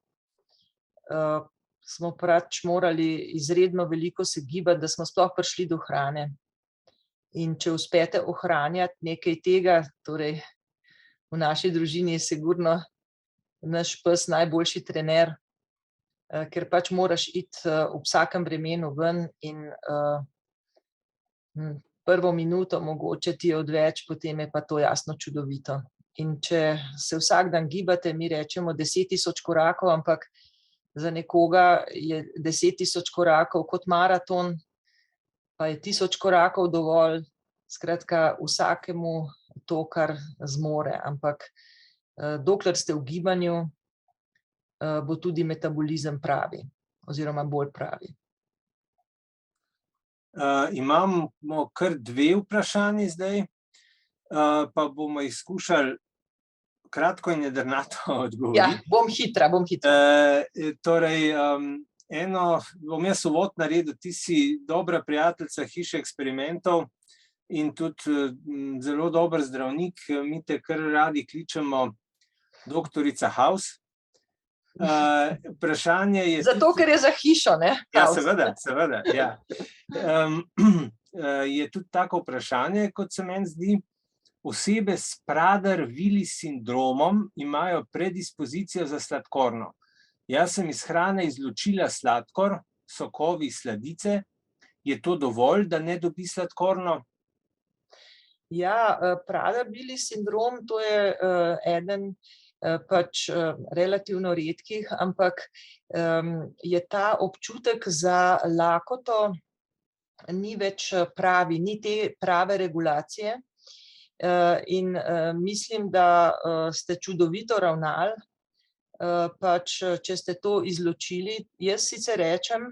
smo pač morali izredno veliko se gibati, da smo sploh prišli do hrane. In če uspete ohranjati nekaj tega, torej v naši družini je sigurno naš pes najboljši trener, ker pač moraš iti ob vsakem vremenu ven in prvo minuto mogoče ti je odveč, potem je pa to jasno čudovito. In če se vsak dan gibate, mi rečemo 10.000 korakov, ampak za nekoga je 10.000 korakov kot maraton, pa je 1000 korakov dovolj, skratka vsakemu to, kar zmore, ampak dokler ste v gibanju, bo tudi metabolizem pravi oziroma bolj pravi. Imamo kar 2 vprašanji zdaj, pa bomo jih skušali kratko in jedrnato odgovoriti. Ja, bom hitra. Torej, eno bom jaz uvod naredil, ti si dobra prijateljica Hiše eksperimentov in tudi zelo dober zdravnik, mi te kar radi kličemo doktorica House. Vprašanje je... Zato, ker je za hišo, ne? Ja, seveda, ja. Je tudi tako vprašanje, kot se meni zdi, osebe s Prader-Willi sindromom imajo predispozicijo za sladkorno. Jaz sem iz hrane izločila sladkor, sokovi, sladice. Je to dovolj, da ne dobi sladkorno? Ja, Prader-Willi sindrom, to je eden pač relativno redkih, ampak je ta občutek za lakoto ni več pravi, ni te prave regulacije in mislim, da ste čudovito ravnali, pač če ste to izločili. Jaz sicer rečem,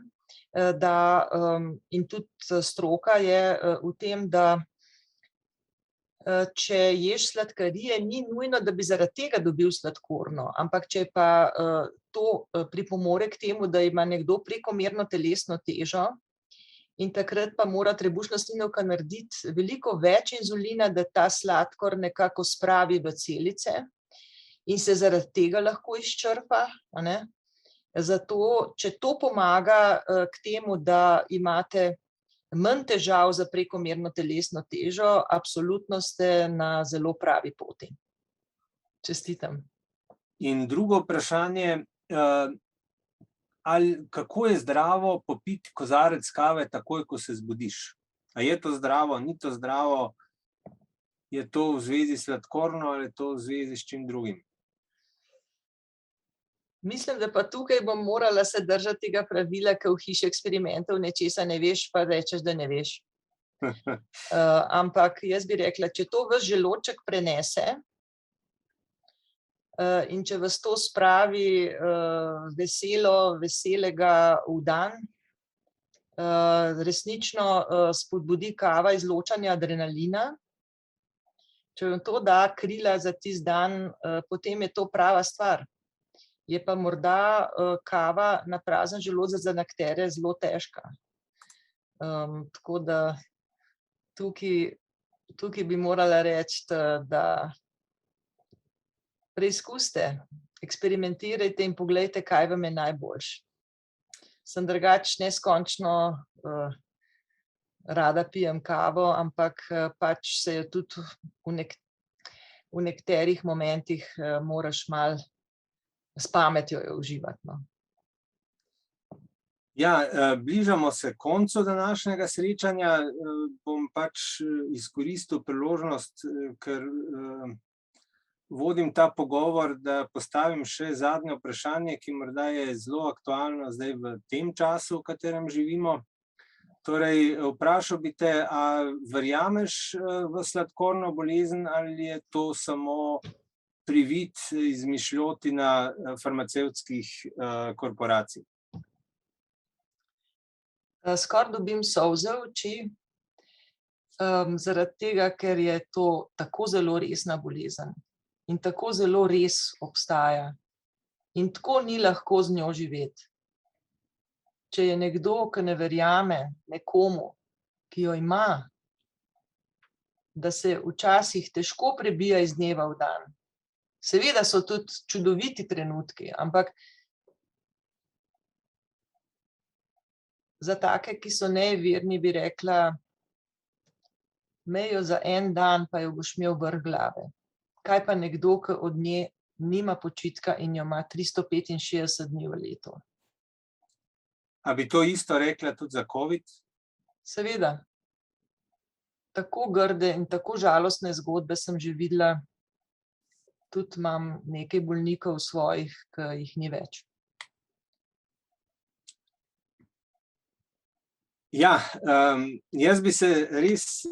da in tudi stroka je v tem, da če ješ sladkarije, ni nujno, da bi zaradi tega dobil sladkorno, ampak če pa to pripomore k temu, da ima nekdo prekomerno telesno težo in takrat pa mora trebušna slinavka narediti veliko več inzulina, da ta sladkor nekako spravi v celice in se zaradi tega lahko izčrpa, a ne. Zato, če to pomaga k temu, da imate manj težav za prekomerno telesno težo, absolutno ste na zelo pravi poti. Čestitam. In drugo vprašanje, kako je zdravo popiti kozarec kave takoj, ko se zbudiš? A je to zdravo, ni to zdravo? Je to v zvezi s sladkorno ali je to v zvezi s čim drugim? Mislim, da pa tukaj bom morala se držati tega pravila, ker v hiši eksperimentov nečesa ne veš, pa rečeš, da ne veš. Ampak jaz bi rekla, če to vaš želodček prenese in če vas to spravi veselega v dan, resnično spodbudi kava izločanja adrenalina. Če vam to da krila za tisti dan, potem je to prava stvar. Je pa morda kava na prazen želodec za nekatere zelo težka. Tako da tukaj bi morala reči, da preizkusite, eksperimentirajte in poglejte, kaj vam je najboljše. Sem drugače neskončno rada pijem kavo, ampak pač se jo tudi v nekaterih momentih moraš malo s pametjo jo uživati, no. Ja, bližamo se koncu današnjega srečanja. Bom pač izkoristil priložnost, ker vodim ta pogovor, da postavim še zadnje vprašanje, ki morda je zelo aktualno zdaj v tem času, v katerem živimo. Torej, vprašal bi te, a verjameš v sladkorno bolezen ali je to samo privid izmišljotina farmacevtskih korporacij? Skoraj dobim solze v oči, zaradi tega, ker je to tako zelo resna bolezen in tako zelo res obstaja in tako ni lahko z njo živeti. Če je nekdo, ki ne verjame nekomu, ki jo ima, da se včasih težko prebija iz dneva v dan. Seveda so tudi čudoviti trenutki, ampak za take, ki so nejeverni, bi rekla, imej jo za en dan, pa jo boš imel vrh glave. Kaj pa nekdo, ki od nje nima počitka in jo ima 365 dni v letu? A bi to isto rekla tudi za COVID? Seveda. Tako grde in tako žalostne zgodbe sem že videla. Tudi imam nekaj bolnikov svojih, ki jih ni več. Ja, jaz bi se res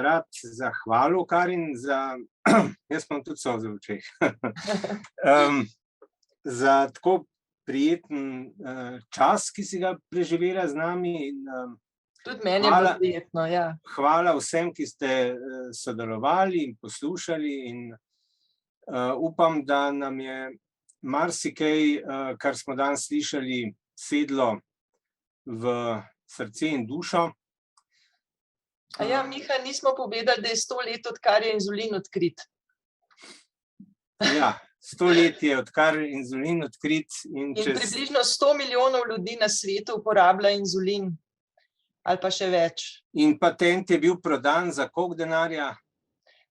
rad zahvalil, Karin, jaz imam tudi solze v očeh, za tako prijeten čas, ki si ga preživela z nami. Tudi meni je bilo prijetno, ja. Hvala vsem, ki ste sodelovali in poslušali in upam, da nam je marsikaj, kar smo danes slišali, sedlo v srce in dušo. Ja, Miha, nismo povedali, da je 100 let, odkar je inzulin odkrit. Ja, 100 let je, odkar je inzulin odkrit. In približno 100 milijonov ljudi na svetu uporablja inzulin, ali pa še več. In patent je bil prodan za koliko denarja?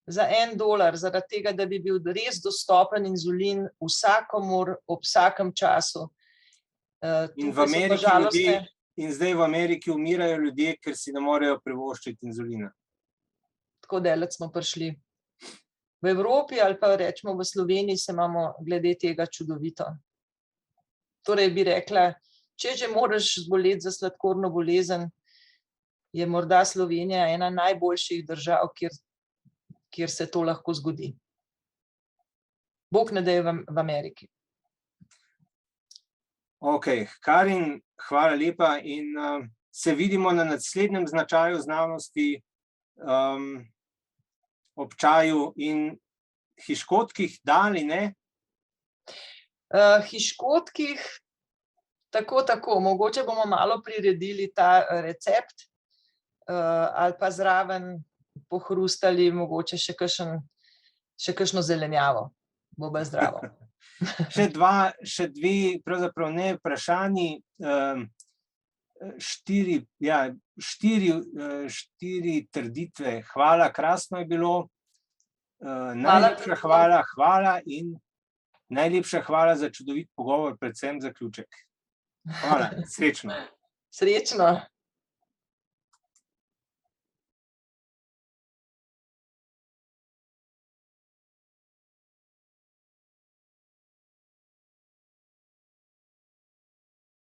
Za $1, zaradi tega, da bi bil res dostopen inzulin vsakomur ob vsakem času. In zdaj v Ameriki umirajo ljudje, ker si ne morejo privoščiti inzulina. Tako daleč smo prišli. V Evropi ali pa rečemo v Sloveniji se imamo glede tega čudovito. Torej bi rekla, če že moraš zboleti za sladkorno bolezen, je morda Slovenija ena najboljših držav, kjer se to lahko zgodi. Bog ne daj v Ameriki. Ok, Karin, hvala lepa in se vidimo na naslednjem značaju znanosti, ob čaju in hiškotkih, da ali ne? Hiškotkih Tako. Mogoče bomo malo priredili ta recept ali pa zraven pohrustali mogoče še kakšno zelenjavo. Bo bolj zdravo. Še dve, pravzaprav ne vprašanji, štiri trditve. Hvala, krasno je bilo. Najlepša hvala in najlepša hvala za čudovit pogovor, predvsem zaključek. Hvala, srečno. Srečno.